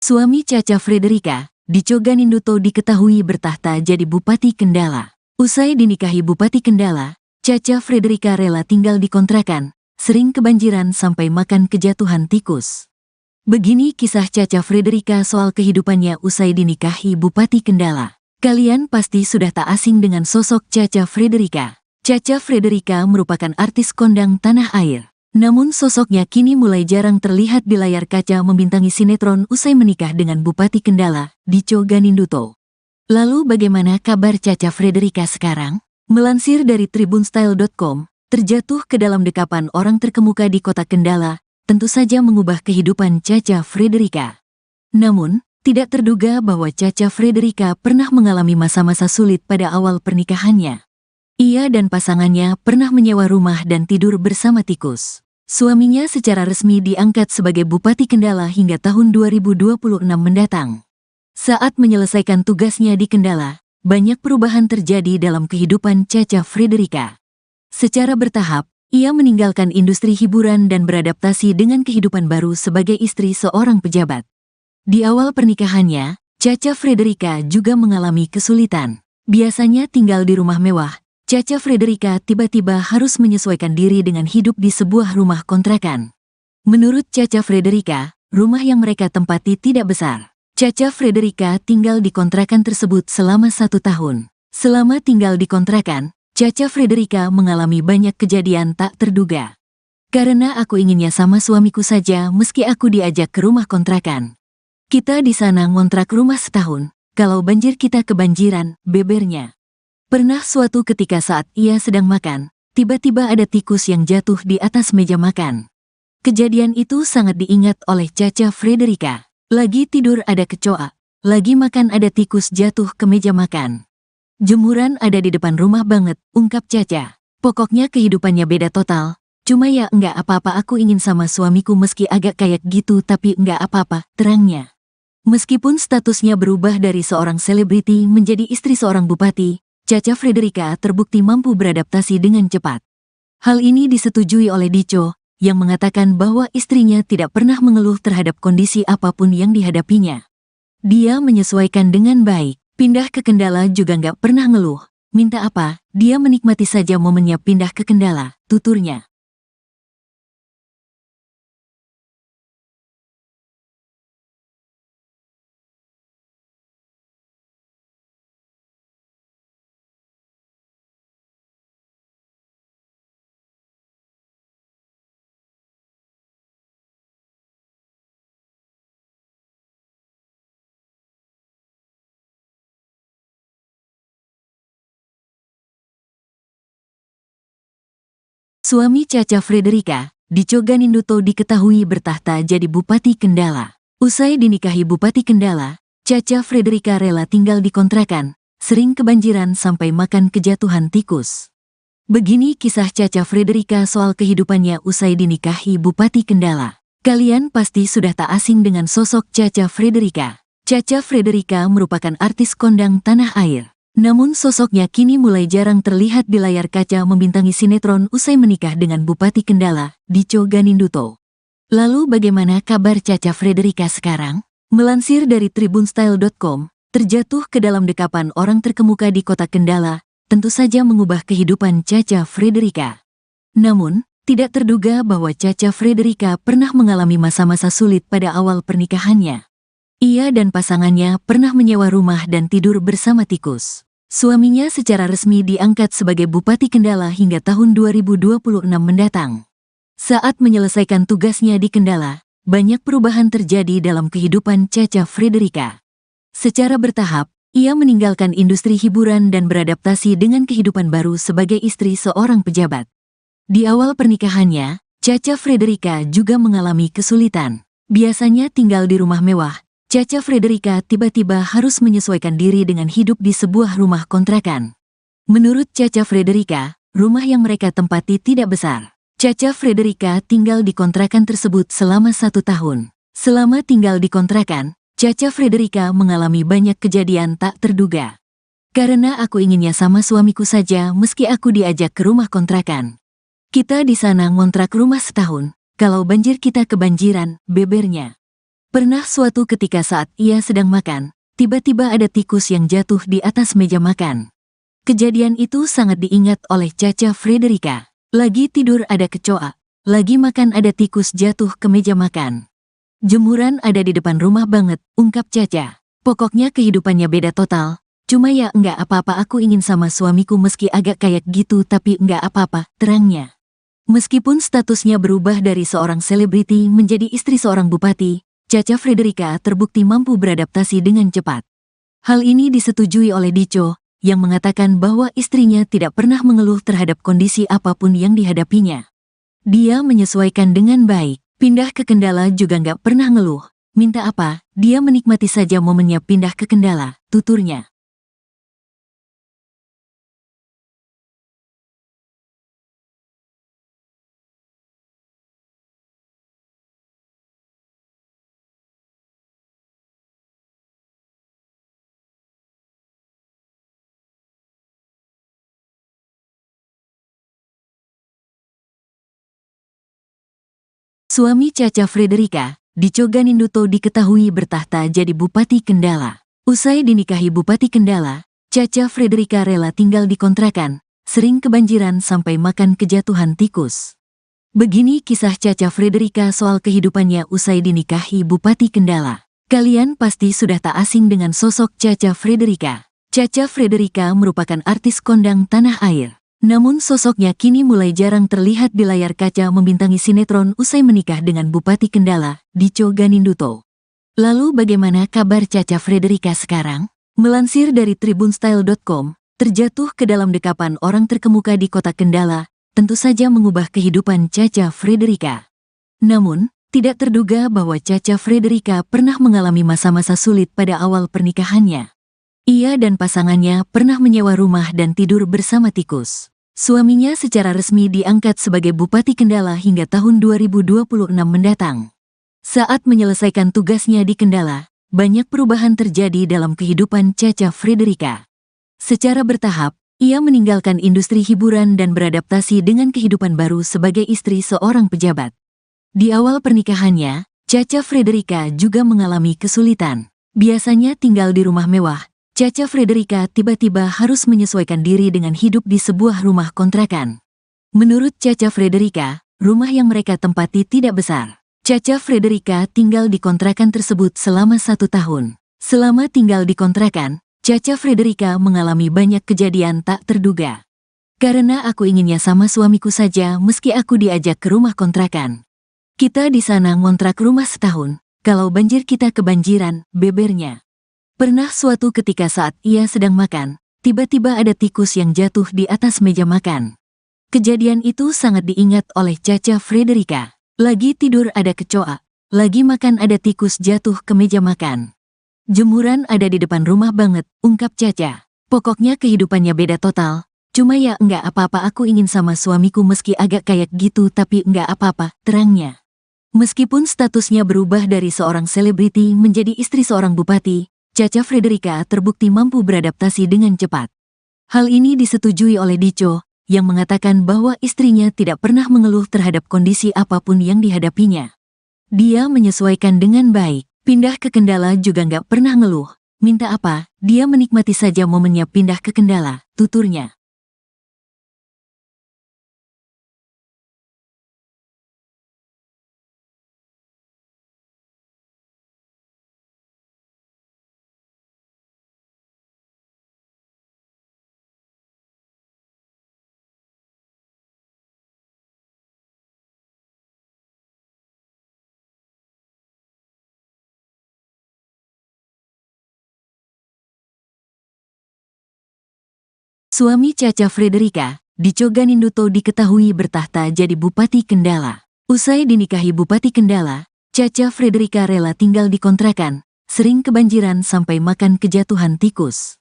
Suami Caca Frederica, Dico Ganinduto, diketahui bertahta jadi Bupati Kendala. Usai dinikahi Bupati Kendala, Caca Frederica rela tinggal di kontrakan, sering kebanjiran sampai makan kejatuhan tikus. Begini kisah Caca Frederica soal kehidupannya usai dinikahi Bupati Kendala. Kalian pasti sudah tak asing dengan sosok Caca Frederica. Caca Frederica merupakan artis kondang tanah air. Namun sosoknya kini mulai jarang terlihat di layar kaca membintangi sinetron usai menikah dengan Bupati Kendala, Dico Ganinduto. Lalu bagaimana kabar Caca Frederica sekarang? Melansir dari tribunstyle.com, terjatuh ke dalam dekapan orang terkemuka di kota Kendala, tentu saja mengubah kehidupan Caca Frederica. Namun, tidak terduga bahwa Caca Frederica pernah mengalami masa-masa sulit pada awal pernikahannya. Ia dan pasangannya pernah menyewa rumah dan tidur bersama tikus. Suaminya secara resmi diangkat sebagai Bupati Kendala hingga tahun 2026 mendatang. Saat menyelesaikan tugasnya di Kendala, banyak perubahan terjadi dalam kehidupan Caca Frederica. Secara bertahap, ia meninggalkan industri hiburan dan beradaptasi dengan kehidupan baru sebagai istri seorang pejabat. Di awal pernikahannya, Caca Frederica juga mengalami kesulitan. Biasanya tinggal di rumah mewah, Caca Frederica tiba-tiba harus menyesuaikan diri dengan hidup di sebuah rumah kontrakan. Menurut Caca Frederica, rumah yang mereka tempati tidak besar. Caca Frederica tinggal di kontrakan tersebut selama 1 tahun. Selama tinggal di kontrakan, Caca Frederica mengalami banyak kejadian tak terduga. Karena aku inginnya sama suamiku saja meski aku diajak ke rumah kontrakan. Kita di sana ngontrak rumah setahun, kalau banjir kita kebanjiran, bebernya. Pernah suatu ketika saat ia sedang makan, tiba-tiba ada tikus yang jatuh di atas meja makan. Kejadian itu sangat diingat oleh Caca Frederica. Lagi tidur ada kecoa, lagi makan ada tikus jatuh ke meja makan. Jemuran ada di depan rumah banget, ungkap Caca. Pokoknya kehidupannya beda total. Cuma ya enggak apa-apa, aku ingin sama suamiku meski agak kayak gitu, tapi enggak apa-apa, terangnya. Meskipun statusnya berubah dari seorang selebriti menjadi istri seorang bupati, Caca Frederica terbukti mampu beradaptasi dengan cepat. Hal ini disetujui oleh Dico, yang mengatakan bahwa istrinya tidak pernah mengeluh terhadap kondisi apapun yang dihadapinya. Dia menyesuaikan dengan baik, pindah ke Kendala juga nggak pernah ngeluh. Minta apa, dia menikmati saja momennya pindah ke Kendala, tuturnya. Suami Caca Frederica, Dico Ganinduto diketahui bertahta jadi Bupati Kendala. Usai dinikahi Bupati Kendala, Caca Frederica rela tinggal di kontrakan, sering kebanjiran sampai makan kejatuhan tikus. Begini kisah Caca Frederica soal kehidupannya usai dinikahi Bupati Kendala. Kalian pasti sudah tak asing dengan sosok Caca Frederica. Caca Frederica merupakan artis kondang tanah air. Namun sosoknya kini mulai jarang terlihat di layar kaca membintangi sinetron usai menikah dengan Bupati Kendala, Dico Ganinduto. Lalu bagaimana kabar Caca Frederica sekarang? Melansir dari tribunstyle.com, terjatuh ke dalam dekapan orang terkemuka di kota Kendala, tentu saja mengubah kehidupan Caca Frederica. Namun, tidak terduga bahwa Caca Frederica pernah mengalami masa-masa sulit pada awal pernikahannya. Ia dan pasangannya pernah menyewa rumah dan tidur bersama tikus. Suaminya secara resmi diangkat sebagai Bupati Kendala hingga tahun 2026 mendatang. Saat menyelesaikan tugasnya di Kendala, banyak perubahan terjadi dalam kehidupan Caca Frederica. Secara bertahap, ia meninggalkan industri hiburan dan beradaptasi dengan kehidupan baru sebagai istri seorang pejabat. Di awal pernikahannya, Caca Frederica juga mengalami kesulitan. Biasanya tinggal di rumah mewah, Caca Frederica tiba-tiba harus menyesuaikan diri dengan hidup di sebuah rumah kontrakan. Menurut Caca Frederica, rumah yang mereka tempati tidak besar. Caca Frederica tinggal di kontrakan tersebut selama 1 tahun. Selama tinggal di kontrakan, Caca Frederica mengalami banyak kejadian tak terduga. Karena aku inginnya sama suamiku saja meski aku diajak ke rumah kontrakan. Kita di sana ngontrak rumah setahun, kalau banjir kita kebanjiran, bebernya. Pernah suatu ketika saat ia sedang makan, tiba-tiba ada tikus yang jatuh di atas meja makan. Kejadian itu sangat diingat oleh Caca Frederica. Lagi tidur ada kecoa, lagi makan ada tikus jatuh ke meja makan. Jemuran ada di depan rumah banget, ungkap Caca. Pokoknya kehidupannya beda total, cuma ya enggak apa-apa aku ingin sama suamiku meski agak kayak gitu tapi enggak apa-apa, terangnya. Meskipun statusnya berubah dari seorang selebriti menjadi istri seorang bupati, Caca Frederica terbukti mampu beradaptasi dengan cepat. Hal ini disetujui oleh Dico, yang mengatakan bahwa istrinya tidak pernah mengeluh terhadap kondisi apapun yang dihadapinya. Dia menyesuaikan dengan baik, pindah ke Kendala juga nggak pernah ngeluh. Minta apa, dia menikmati saja momennya pindah ke Kendala, tuturnya. Suami Caca Frederica, Dico Ganinduto diketahui bertahta jadi Bupati Kendala. Usai dinikahi Bupati Kendala, Caca Frederica rela tinggal di kontrakan, sering kebanjiran sampai makan kejatuhan tikus. Begini kisah Caca Frederica soal kehidupannya usai dinikahi Bupati Kendala. Kalian pasti sudah tak asing dengan sosok Caca Frederica. Caca Frederica merupakan artis kondang tanah air. Namun sosoknya kini mulai jarang terlihat di layar kaca membintangi sinetron usai menikah dengan Bupati Kendala, Dico Ganinduto. Lalu bagaimana kabar Caca Frederica sekarang? Melansir dari tribunstyle.com, terjatuh ke dalam dekapan orang terkemuka di kota Kendala, tentu saja mengubah kehidupan Caca Frederica. Namun, tidak terduga bahwa Caca Frederica pernah mengalami masa-masa sulit pada awal pernikahannya. Ia dan pasangannya pernah menyewa rumah dan tidur bersama tikus. Suaminya secara resmi diangkat sebagai Bupati Kendala hingga tahun 2026 mendatang. Saat menyelesaikan tugasnya di Kendala, banyak perubahan terjadi dalam kehidupan Caca Frederica. Secara bertahap, ia meninggalkan industri hiburan dan beradaptasi dengan kehidupan baru sebagai istri seorang pejabat. Di awal pernikahannya, Caca Frederica juga mengalami kesulitan. Biasanya tinggal di rumah mewah, Caca Frederica tiba-tiba harus menyesuaikan diri dengan hidup di sebuah rumah kontrakan. Menurut Caca Frederica, rumah yang mereka tempati tidak besar. Caca Frederica tinggal di kontrakan tersebut selama 1 tahun. Selama tinggal di kontrakan, Caca Frederica mengalami banyak kejadian tak terduga. Karena aku inginnya sama suamiku saja meski aku diajak ke rumah kontrakan. Kita di sana ngontrak rumah setahun, kalau banjir kita kebanjiran, bebernya. Pernah suatu ketika saat ia sedang makan, tiba-tiba ada tikus yang jatuh di atas meja makan. Kejadian itu sangat diingat oleh Caca Frederica. Lagi tidur ada kecoa, lagi makan ada tikus jatuh ke meja makan. Jemuran ada di depan rumah banget, ungkap Caca. Pokoknya kehidupannya beda total. Cuma ya enggak apa-apa, aku ingin sama suamiku meski agak kayak gitu, tapi enggak apa-apa, terangnya. Meskipun statusnya berubah dari seorang selebriti menjadi istri seorang bupati, Caca Frederica terbukti mampu beradaptasi dengan cepat. Hal ini disetujui oleh Dico, yang mengatakan bahwa istrinya tidak pernah mengeluh terhadap kondisi apapun yang dihadapinya. Dia menyesuaikan dengan baik, pindah ke Kendala juga nggak pernah ngeluh. Minta apa, dia menikmati saja momennya pindah ke Kendala, tuturnya. Suami Caca Frederica, Dico Ganinduto, diketahui bertahta jadi Bupati Kendala. Usai dinikahi Bupati Kendala, Caca Frederica rela tinggal di kontrakan, sering kebanjiran sampai makan kejatuhan tikus.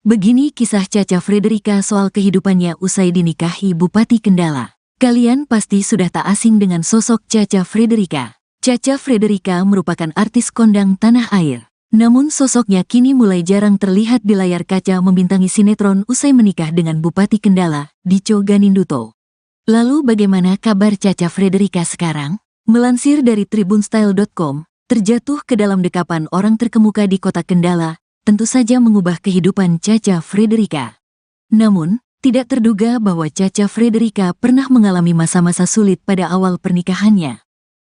Begini kisah Caca Frederica soal kehidupannya usai dinikahi Bupati Kendala. Kalian pasti sudah tak asing dengan sosok Caca Frederica. Caca Frederica merupakan artis kondang tanah air. Namun sosoknya kini mulai jarang terlihat di layar kaca membintangi sinetron usai menikah dengan Bupati Kendala, Dico Ganinduto. Lalu bagaimana kabar Caca Frederica sekarang? Melansir dari tribunstyle.com, terjatuh ke dalam dekapan orang terkemuka di kota Kendala, tentu saja mengubah kehidupan Caca Frederica. Namun, tidak terduga bahwa Caca Frederica pernah mengalami masa-masa sulit pada awal pernikahannya.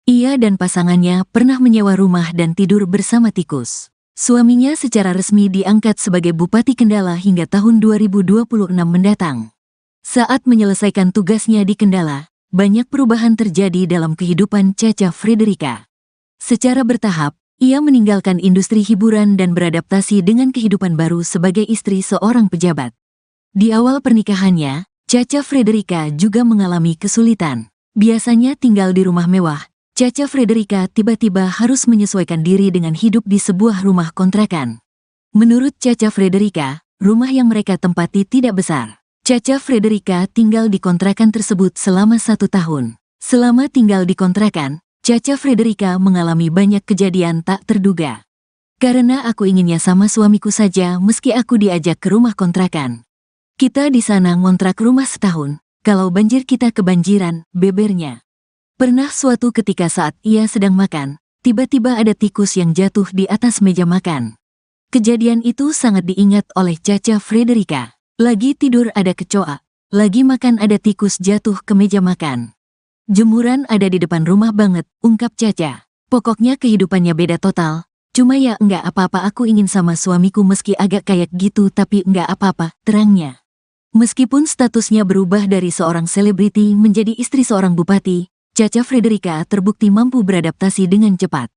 Ia dan pasangannya pernah menyewa rumah dan tidur bersama tikus. Suaminya secara resmi diangkat sebagai Bupati Kendala hingga tahun 2026 mendatang. Saat menyelesaikan tugasnya di Kendala, banyak perubahan terjadi dalam kehidupan Caca Frederica. Secara bertahap, ia meninggalkan industri hiburan dan beradaptasi dengan kehidupan baru sebagai istri seorang pejabat. Di awal pernikahannya, Caca Frederica juga mengalami kesulitan. Biasanya tinggal di rumah mewah, Caca Frederica tiba-tiba harus menyesuaikan diri dengan hidup di sebuah rumah kontrakan. Menurut Caca Frederica, rumah yang mereka tempati tidak besar. Caca Frederica tinggal di kontrakan tersebut selama 1 tahun. Selama tinggal di kontrakan, Caca Frederica mengalami banyak kejadian tak terduga. Karena aku inginnya sama suamiku saja meski aku diajak ke rumah kontrakan. Kita di sana ngontrak rumah setahun, kalau banjir kita kebanjiran, bebernya. Pernah suatu ketika saat ia sedang makan, tiba-tiba ada tikus yang jatuh di atas meja makan. Kejadian itu sangat diingat oleh Caca Frederica. Lagi tidur ada kecoa, lagi makan ada tikus jatuh ke meja makan. Jemuran ada di depan rumah banget, ungkap Caca. Pokoknya kehidupannya beda total. Cuma ya enggak apa-apa, aku ingin sama suamiku meski agak kayak gitu, tapi enggak apa-apa, terangnya. Meskipun statusnya berubah dari seorang selebriti menjadi istri seorang bupati, Caca Frederica terbukti mampu beradaptasi dengan cepat.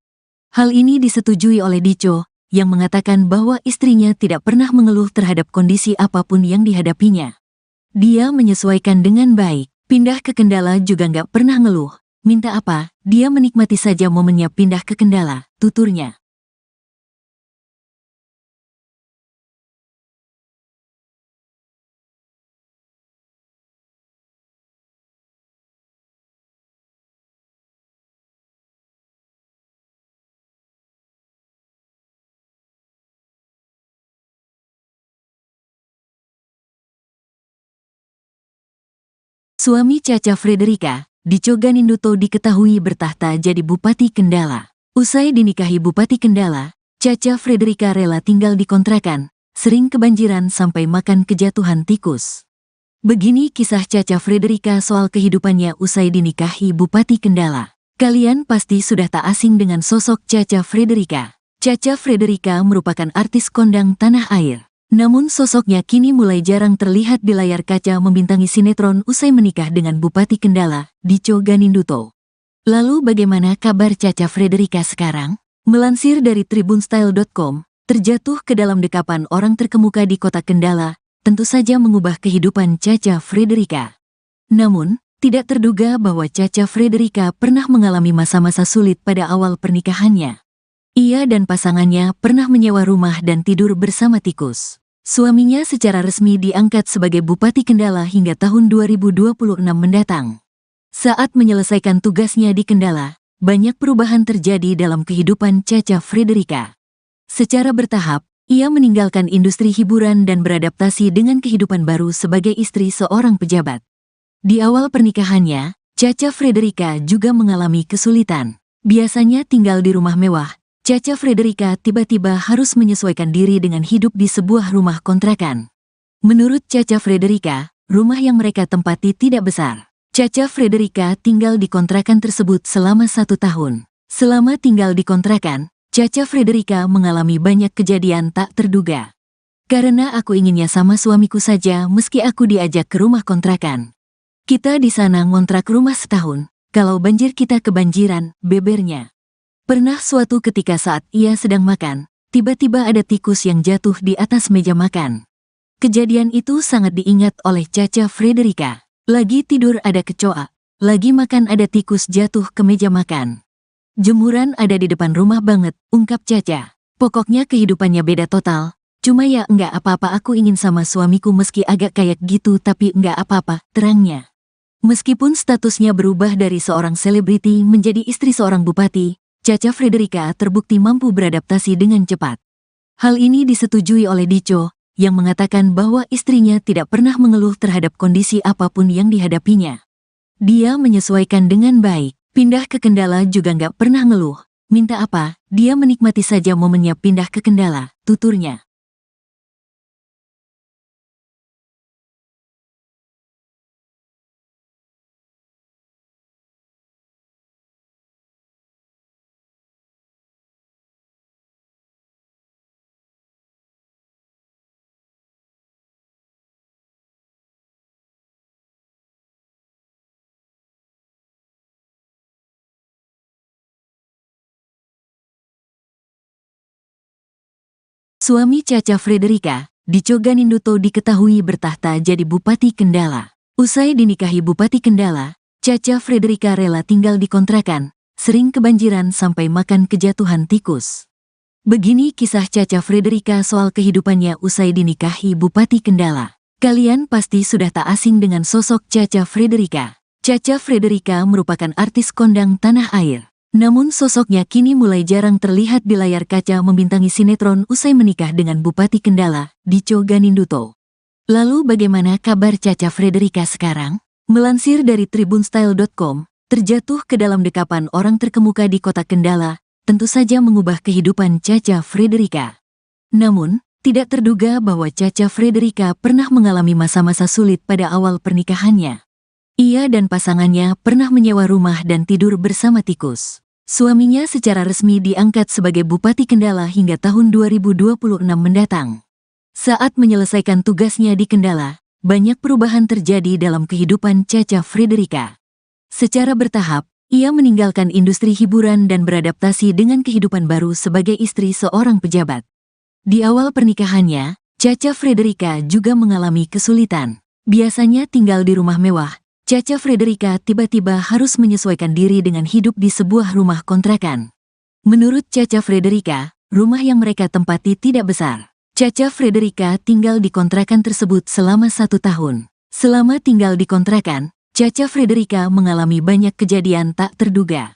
Hal ini disetujui oleh Dico, yang mengatakan bahwa istrinya tidak pernah mengeluh terhadap kondisi apapun yang dihadapinya. Dia menyesuaikan dengan baik, pindah ke Kendala juga nggak pernah ngeluh. Minta apa, dia menikmati saja momennya pindah ke Kendala, tuturnya. Suami Caca Frederica, Dico Ganinduto, diketahui bertahta jadi Bupati Kendala. Usai dinikahi Bupati Kendala, Caca Frederica rela tinggal di kontrakan, sering kebanjiran sampai makan kejatuhan tikus. Begini kisah Caca Frederica soal kehidupannya usai dinikahi Bupati Kendala. Kalian pasti sudah tak asing dengan sosok Caca Frederica. Caca Frederica merupakan artis kondang tanah air. Namun sosoknya kini mulai jarang terlihat di layar kaca membintangi sinetron usai menikah dengan Bupati Kendala, Dico Ganinduto. Lalu bagaimana kabar Caca Frederica sekarang? Melansir dari tribunstyle.com, terjatuh ke dalam dekapan orang terkemuka di kota Kendala, tentu saja mengubah kehidupan Caca Frederica. Namun, tidak terduga bahwa Caca Frederica pernah mengalami masa-masa sulit pada awal pernikahannya. Ia dan pasangannya pernah menyewa rumah dan tidur bersama tikus. Suaminya secara resmi diangkat sebagai Bupati Kendala hingga tahun 2026 mendatang. Saat menyelesaikan tugasnya di Kendala, banyak perubahan terjadi dalam kehidupan Caca Frederica. Secara bertahap, ia meninggalkan industri hiburan dan beradaptasi dengan kehidupan baru sebagai istri seorang pejabat. Di awal pernikahannya, Caca Frederica juga mengalami kesulitan. Biasanya tinggal di rumah mewah, Caca Frederica tiba-tiba harus menyesuaikan diri dengan hidup di sebuah rumah kontrakan. Menurut Caca Frederica, rumah yang mereka tempati tidak besar. Caca Frederica tinggal di kontrakan tersebut selama 1 tahun. Selama tinggal di kontrakan, Caca Frederica mengalami banyak kejadian tak terduga. Karena aku inginnya sama suamiku saja meski aku diajak ke rumah kontrakan. Kita di sana ngontrak rumah setahun, kalau banjir kita kebanjiran, bebernya. Pernah suatu ketika saat ia sedang makan, tiba-tiba ada tikus yang jatuh di atas meja makan. Kejadian itu sangat diingat oleh Caca Frederica. Lagi tidur ada kecoa, lagi makan ada tikus jatuh ke meja makan. Jemuran ada di depan rumah banget, ungkap Caca. Pokoknya kehidupannya beda total. Cuma ya enggak apa-apa, aku ingin sama suamiku meski agak kayak gitu, tapi enggak apa-apa, terangnya. Meskipun statusnya berubah dari seorang selebriti menjadi istri seorang bupati, Caca Frederica terbukti mampu beradaptasi dengan cepat. Hal ini disetujui oleh Dico, yang mengatakan bahwa istrinya tidak pernah mengeluh terhadap kondisi apapun yang dihadapinya. Dia menyesuaikan dengan baik, pindah ke Kendala juga nggak pernah ngeluh. Minta apa, dia menikmati saja momennya pindah ke Kendala, tuturnya. Suami Caca Frederica, Dico Ganinduto, diketahui bertahta jadi Bupati Kendala. Usai dinikahi Bupati Kendala, Caca Frederica rela tinggal di kontrakan, sering kebanjiran sampai makan kejatuhan tikus. Begini kisah Caca Frederica soal kehidupannya usai dinikahi Bupati Kendala. Kalian pasti sudah tak asing dengan sosok Caca Frederica. Caca Frederica merupakan artis kondang tanah air. Namun sosoknya kini mulai jarang terlihat di layar kaca membintangi sinetron usai menikah dengan Bupati Kendala, Dico Ganinduto. Lalu bagaimana kabar Caca Frederica sekarang? Melansir dari tribunstyle.com, terjatuh ke dalam dekapan orang terkemuka di kota Kendala, tentu saja mengubah kehidupan Caca Frederica. Namun, tidak terduga bahwa Caca Frederica pernah mengalami masa-masa sulit pada awal pernikahannya. Ia dan pasangannya pernah menyewa rumah dan tidur bersama tikus. Suaminya secara resmi diangkat sebagai Bupati Kendala hingga tahun 2026 mendatang. Saat menyelesaikan tugasnya di Kendala, banyak perubahan terjadi dalam kehidupan Caca Frederica. Secara bertahap, ia meninggalkan industri hiburan dan beradaptasi dengan kehidupan baru sebagai istri seorang pejabat. Di awal pernikahannya, Caca Frederica juga mengalami kesulitan. Biasanya tinggal di rumah mewah, Caca Frederica tiba-tiba harus menyesuaikan diri dengan hidup di sebuah rumah kontrakan. Menurut Caca Frederica, rumah yang mereka tempati tidak besar. Caca Frederica tinggal di kontrakan tersebut selama 1 tahun. Selama tinggal di kontrakan, Caca Frederica mengalami banyak kejadian tak terduga.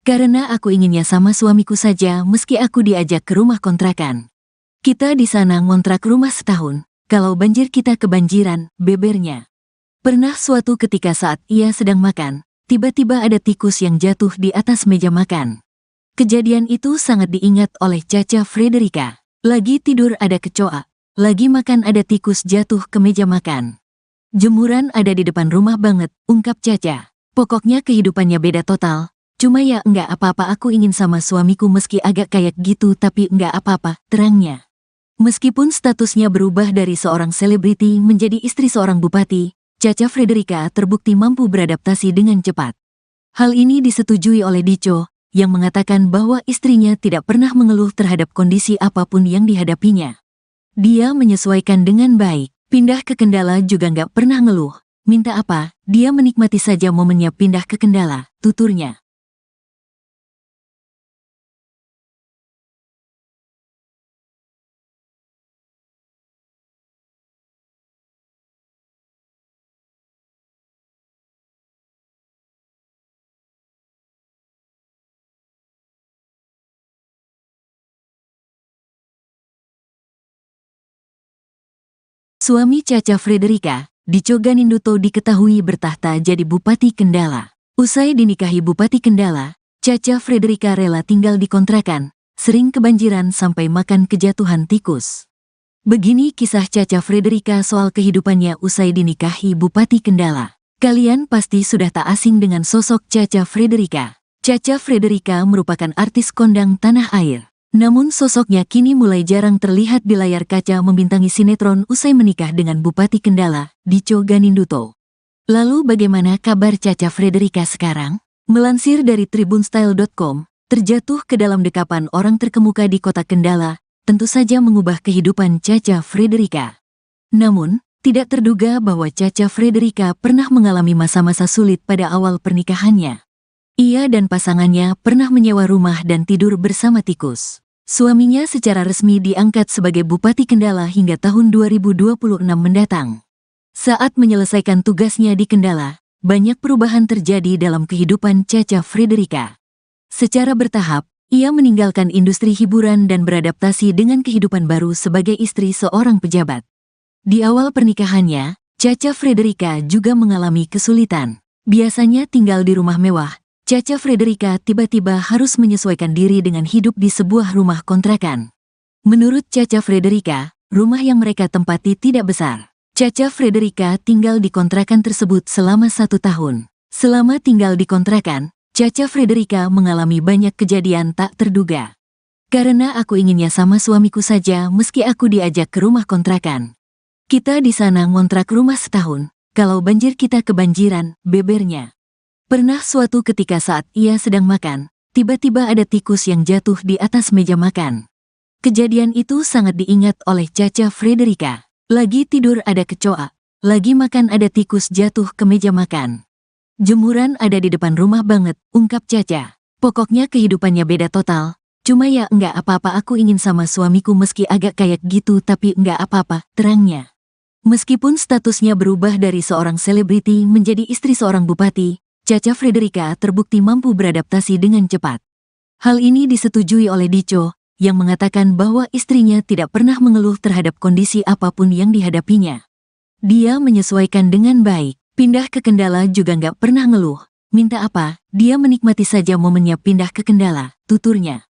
Karena aku inginnya sama suamiku saja meski aku diajak ke rumah kontrakan. Kita di sana ngontrak rumah setahun, kalau banjir kita kebanjiran, bebernya. Pernah suatu ketika saat ia sedang makan, tiba-tiba ada tikus yang jatuh di atas meja makan. Kejadian itu sangat diingat oleh Caca Frederica. Lagi tidur ada kecoa, lagi makan ada tikus jatuh ke meja makan. Jemuran ada di depan rumah banget, ungkap Caca. Pokoknya kehidupannya beda total. Cuma ya enggak apa-apa, aku ingin sama suamiku meski agak kayak gitu, tapi enggak apa-apa, terangnya. Meskipun statusnya berubah dari seorang selebriti menjadi istri seorang bupati, Caca Frederica terbukti mampu beradaptasi dengan cepat. Hal ini disetujui oleh Dico, yang mengatakan bahwa istrinya tidak pernah mengeluh terhadap kondisi apapun yang dihadapinya. Dia menyesuaikan dengan baik, pindah ke Kendala juga nggak pernah ngeluh. Minta apa? Dia menikmati saja momennya pindah ke Kendala, tuturnya. Suami Caca Frederica, Dico Ganinduto diketahui bertahta jadi Bupati Kendala. Usai dinikahi Bupati Kendala, Caca Frederica rela tinggal di kontrakan, sering kebanjiran sampai makan kejatuhan tikus. Begini kisah Caca Frederica soal kehidupannya usai dinikahi Bupati Kendala. Kalian pasti sudah tak asing dengan sosok Caca Frederica. Caca Frederica merupakan artis kondang tanah air. Namun sosoknya kini mulai jarang terlihat di layar kaca membintangi sinetron usai menikah dengan Bupati Kendala, Dico Ganinduto. Lalu bagaimana kabar Caca Frederica sekarang? Melansir dari tribunstyle.com, terjatuh ke dalam dekapan orang terkemuka di kota Kendala, tentu saja mengubah kehidupan Caca Frederica. Namun, tidak terduga bahwa Caca Frederica pernah mengalami masa-masa sulit pada awal pernikahannya. Ia dan pasangannya pernah menyewa rumah dan tidur bersama tikus. Suaminya secara resmi diangkat sebagai Bupati Kendala hingga tahun 2026 mendatang. Saat menyelesaikan tugasnya di Kendala, banyak perubahan terjadi dalam kehidupan Caca Frederica. Secara bertahap, ia meninggalkan industri hiburan dan beradaptasi dengan kehidupan baru sebagai istri seorang pejabat. Di awal pernikahannya, Caca Frederica juga mengalami kesulitan. Biasanya tinggal di rumah mewah, Caca Frederica tiba-tiba harus menyesuaikan diri dengan hidup di sebuah rumah kontrakan. Menurut Caca Frederica, rumah yang mereka tempati tidak besar. Caca Frederica tinggal di kontrakan tersebut selama 1 tahun. Selama tinggal di kontrakan, Caca Frederica mengalami banyak kejadian tak terduga. Karena aku inginnya sama suamiku saja meski aku diajak ke rumah kontrakan. Kita di sana ngontrak rumah setahun, kalau banjir kita kebanjiran, bebernya. Pernah suatu ketika saat ia sedang makan, tiba-tiba ada tikus yang jatuh di atas meja makan. Kejadian itu sangat diingat oleh Caca Frederica. Lagi tidur ada kecoa, lagi makan ada tikus jatuh ke meja makan. Jemuran ada di depan rumah banget, ungkap Caca. Pokoknya kehidupannya beda total. Cuma ya enggak apa-apa, aku ingin sama suamiku meski agak kayak gitu, tapi enggak apa-apa, terangnya. Meskipun statusnya berubah dari seorang selebriti menjadi istri seorang bupati, Caca Frederica terbukti mampu beradaptasi dengan cepat. Hal ini disetujui oleh Dico, yang mengatakan bahwa istrinya tidak pernah mengeluh terhadap kondisi apapun yang dihadapinya. Dia menyesuaikan dengan baik, pindah ke Kendala juga nggak pernah ngeluh. Minta apa, dia menikmati saja momennya pindah ke Kendala, tuturnya.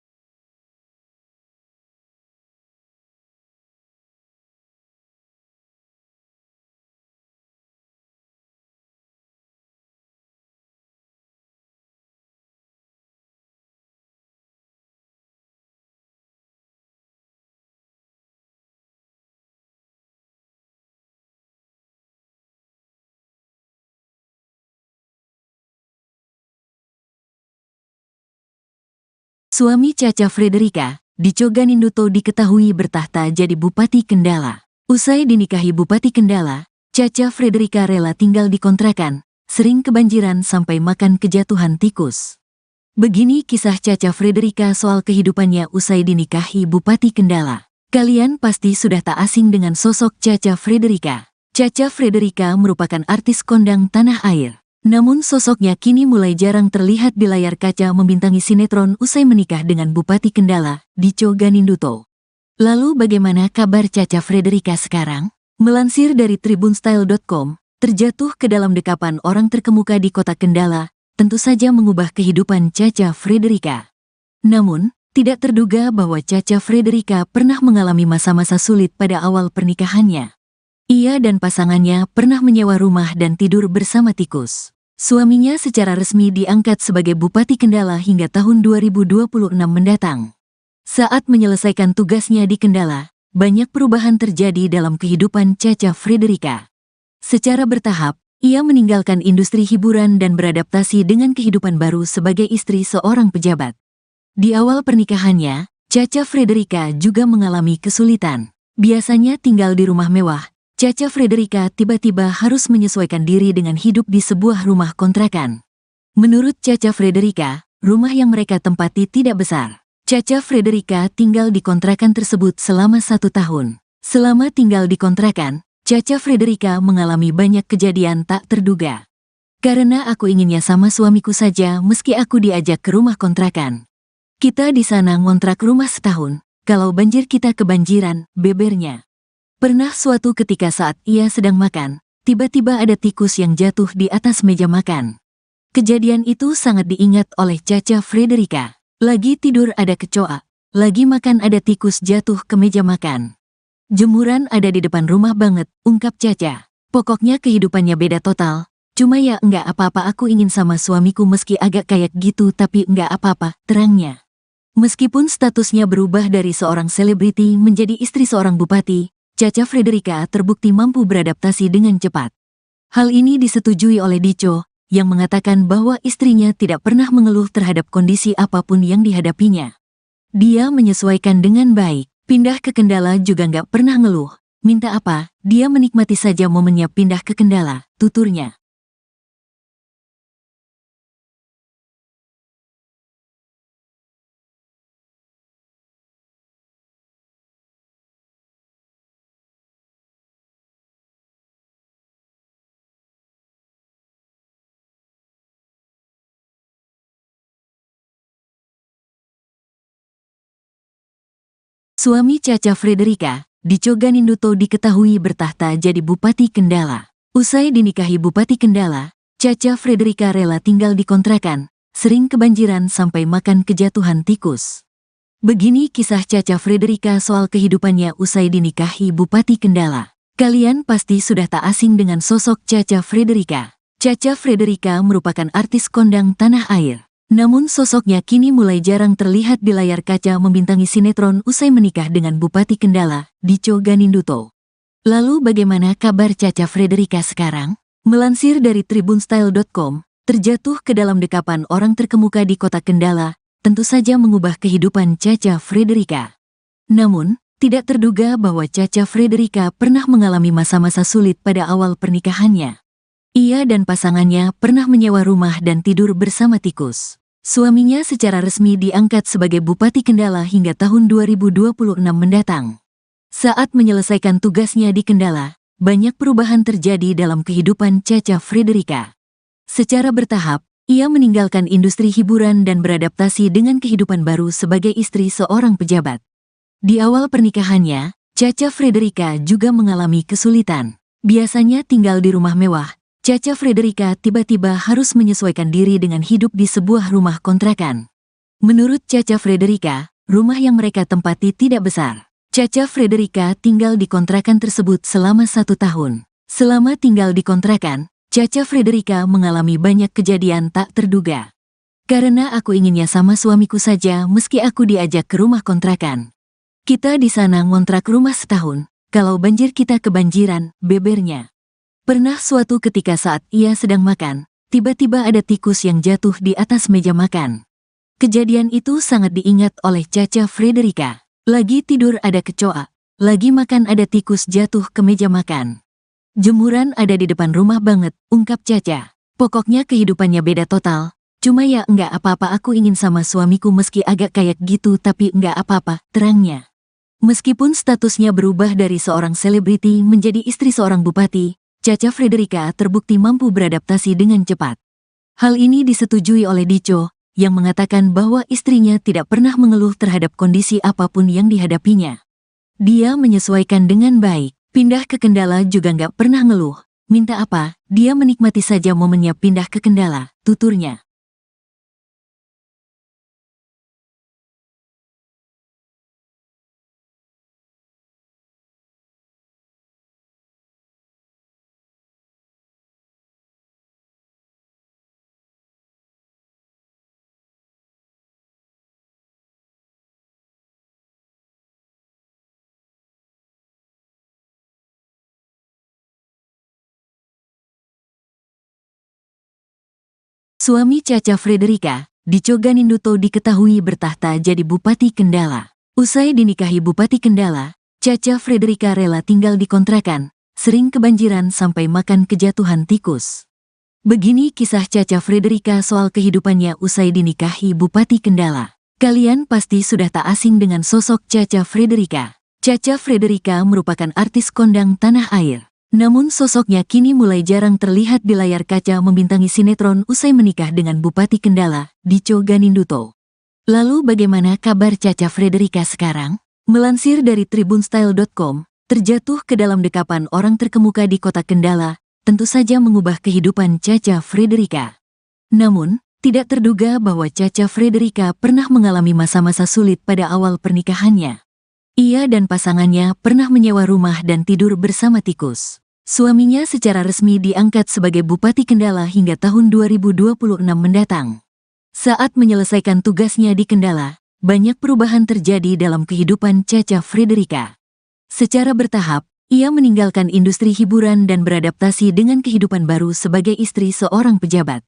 Suami Caca Frederica, Dico Ganinduto diketahui bertahta jadi Bupati Kendala. Usai dinikahi Bupati Kendala, Caca Frederica rela tinggal di kontrakan, sering kebanjiran sampai makan kejatuhan tikus. Begini kisah Caca Frederica soal kehidupannya usai dinikahi Bupati Kendala. Kalian pasti sudah tak asing dengan sosok Caca Frederica. Caca Frederica merupakan artis kondang tanah air. Namun sosoknya kini mulai jarang terlihat di layar kaca membintangi sinetron usai menikah dengan Bupati Kendala, Dico Ganinduto. Lalu bagaimana kabar Caca Frederica sekarang? Melansir dari tribunstyle.com, terjatuh ke dalam dekapan orang terkemuka di kota Kendala, tentu saja mengubah kehidupan Caca Frederica. Namun, tidak terduga bahwa Caca Frederica pernah mengalami masa-masa sulit pada awal pernikahannya. Ia dan pasangannya pernah menyewa rumah dan tidur bersama tikus. Suaminya secara resmi diangkat sebagai Bupati Kendala hingga tahun 2026 mendatang. Saat menyelesaikan tugasnya di Kendala, banyak perubahan terjadi dalam kehidupan Caca Frederica. Secara bertahap, ia meninggalkan industri hiburan dan beradaptasi dengan kehidupan baru sebagai istri seorang pejabat. Di awal pernikahannya, Caca Frederica juga mengalami kesulitan. Biasanya tinggal di rumah mewah, Caca Frederica tiba-tiba harus menyesuaikan diri dengan hidup di sebuah rumah kontrakan. Menurut Caca Frederica, rumah yang mereka tempati tidak besar. Caca Frederica tinggal di kontrakan tersebut selama 1 tahun. Selama tinggal di kontrakan, Caca Frederica mengalami banyak kejadian tak terduga. Karena aku inginnya sama suamiku saja meski aku diajak ke rumah kontrakan. Kita di sana ngontrak rumah setahun, kalau banjir kita kebanjiran, bebernya. Pernah suatu ketika saat ia sedang makan, tiba-tiba ada tikus yang jatuh di atas meja makan. Kejadian itu sangat diingat oleh Caca Frederica. Lagi tidur ada kecoa, lagi makan ada tikus jatuh ke meja makan. Jemuran ada di depan rumah banget, ungkap Caca. Pokoknya kehidupannya beda total. Cuma ya enggak apa-apa, aku ingin sama suamiku meski agak kayak gitu, tapi enggak apa-apa, terangnya. Meskipun statusnya berubah dari seorang selebriti menjadi istri seorang bupati, Caca Frederica terbukti mampu beradaptasi dengan cepat. Hal ini disetujui oleh Dico, yang mengatakan bahwa istrinya tidak pernah mengeluh terhadap kondisi apapun yang dihadapinya. Dia menyesuaikan dengan baik, pindah ke Kendala juga nggak pernah ngeluh. Minta apa, dia menikmati saja momennya pindah ke Kendala, tuturnya. Suami Caca Frederica, Dico Ganinduto, diketahui bertahta jadi Bupati Kendala. Usai dinikahi Bupati Kendala, Caca Frederica rela tinggal di kontrakan, sering kebanjiran sampai makan kejatuhan tikus. Begini kisah Caca Frederica soal kehidupannya usai dinikahi Bupati Kendala. Kalian pasti sudah tak asing dengan sosok Caca Frederica. Caca Frederica merupakan artis kondang tanah air. Namun sosoknya kini mulai jarang terlihat di layar kaca membintangi sinetron usai menikah dengan Bupati Kendala, Dico Ganinduto. Lalu bagaimana kabar Caca Frederica sekarang? Melansir dari tribunstyle.com, terjatuh ke dalam dekapan orang terkemuka di kota Kendala, tentu saja mengubah kehidupan Caca Frederica. Namun, tidak terduga bahwa Caca Frederica pernah mengalami masa-masa sulit pada awal pernikahannya. Ia dan pasangannya pernah menyewa rumah dan tidur bersama tikus. Suaminya secara resmi diangkat sebagai Bupati Kendala hingga tahun 2026 mendatang. Saat menyelesaikan tugasnya di Kendala, banyak perubahan terjadi dalam kehidupan Caca Frederica. Secara bertahap, ia meninggalkan industri hiburan dan beradaptasi dengan kehidupan baru sebagai istri seorang pejabat. Di awal pernikahannya, Caca Frederica juga mengalami kesulitan. Biasanya tinggal di rumah mewah, Caca Frederica tiba-tiba harus menyesuaikan diri dengan hidup di sebuah rumah kontrakan. Menurut Caca Frederica, rumah yang mereka tempati tidak besar. Caca Frederica tinggal di kontrakan tersebut selama 1 tahun. Selama tinggal di kontrakan, Caca Frederica mengalami banyak kejadian tak terduga. Karena aku inginnya sama suamiku saja meski aku diajak ke rumah kontrakan. Kita di sana ngontrak rumah setahun, kalau banjir kita kebanjiran, bebernya. Pernah suatu ketika saat ia sedang makan, tiba-tiba ada tikus yang jatuh di atas meja makan. Kejadian itu sangat diingat oleh Caca Frederica. Lagi tidur ada kecoa, lagi makan ada tikus jatuh ke meja makan. Jemuran ada di depan rumah banget, ungkap Caca. Pokoknya kehidupannya beda total. Cuma ya enggak apa-apa, aku ingin sama suamiku meski agak kayak gitu, tapi enggak apa-apa, terangnya. Meskipun statusnya berubah dari seorang selebriti menjadi istri seorang bupati, Caca Frederica terbukti mampu beradaptasi dengan cepat. Hal ini disetujui oleh Dico, yang mengatakan bahwa istrinya tidak pernah mengeluh terhadap kondisi apapun yang dihadapinya. Dia menyesuaikan dengan baik, pindah ke Kendala juga nggak pernah ngeluh. Minta apa, dia menikmati saja momennya pindah ke Kendala, tuturnya. Suami Caca Frederica, Dico Ganinduto, diketahui bertahta jadi Bupati Kendala. Usai dinikahi Bupati Kendala, Caca Frederica rela tinggal di kontrakan, sering kebanjiran sampai makan kejatuhan tikus. Begini kisah Caca Frederica soal kehidupannya usai dinikahi Bupati Kendala. Kalian pasti sudah tak asing dengan sosok Caca Frederica. Caca Frederica merupakan artis kondang tanah air. Namun sosoknya kini mulai jarang terlihat di layar kaca membintangi sinetron usai menikah dengan Bupati Kendala, Dico Ganinduto. Lalu bagaimana kabar Caca Frederica sekarang? Melansir dari tribunstyle.com, terjatuh ke dalam dekapan orang terkemuka di kota Kendala, tentu saja mengubah kehidupan Caca Frederica. Namun, tidak terduga bahwa Caca Frederica pernah mengalami masa-masa sulit pada awal pernikahannya. Ia dan pasangannya pernah menyewa rumah dan tidur bersama tikus. Suaminya secara resmi diangkat sebagai Bupati Kendala hingga tahun 2026 mendatang. Saat menyelesaikan tugasnya di Kendala, banyak perubahan terjadi dalam kehidupan Caca Frederica. Secara bertahap, ia meninggalkan industri hiburan dan beradaptasi dengan kehidupan baru sebagai istri seorang pejabat.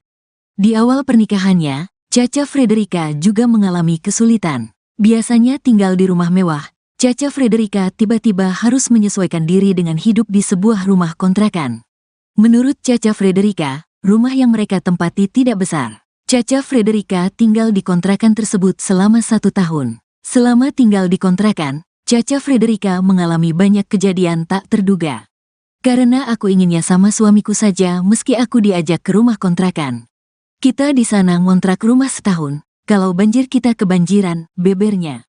Di awal pernikahannya, Caca Frederica juga mengalami kesulitan. Biasanya tinggal di rumah mewah, Caca Frederica tiba-tiba harus menyesuaikan diri dengan hidup di sebuah rumah kontrakan. Menurut Caca Frederica, rumah yang mereka tempati tidak besar. Caca Frederica tinggal di kontrakan tersebut selama 1 tahun. Selama tinggal di kontrakan, Caca Frederica mengalami banyak kejadian tak terduga. Karena aku inginnya sama suamiku saja meski aku diajak ke rumah kontrakan. Kita di sana ngontrak rumah setahun, kalau banjir kita kebanjiran, bebernya.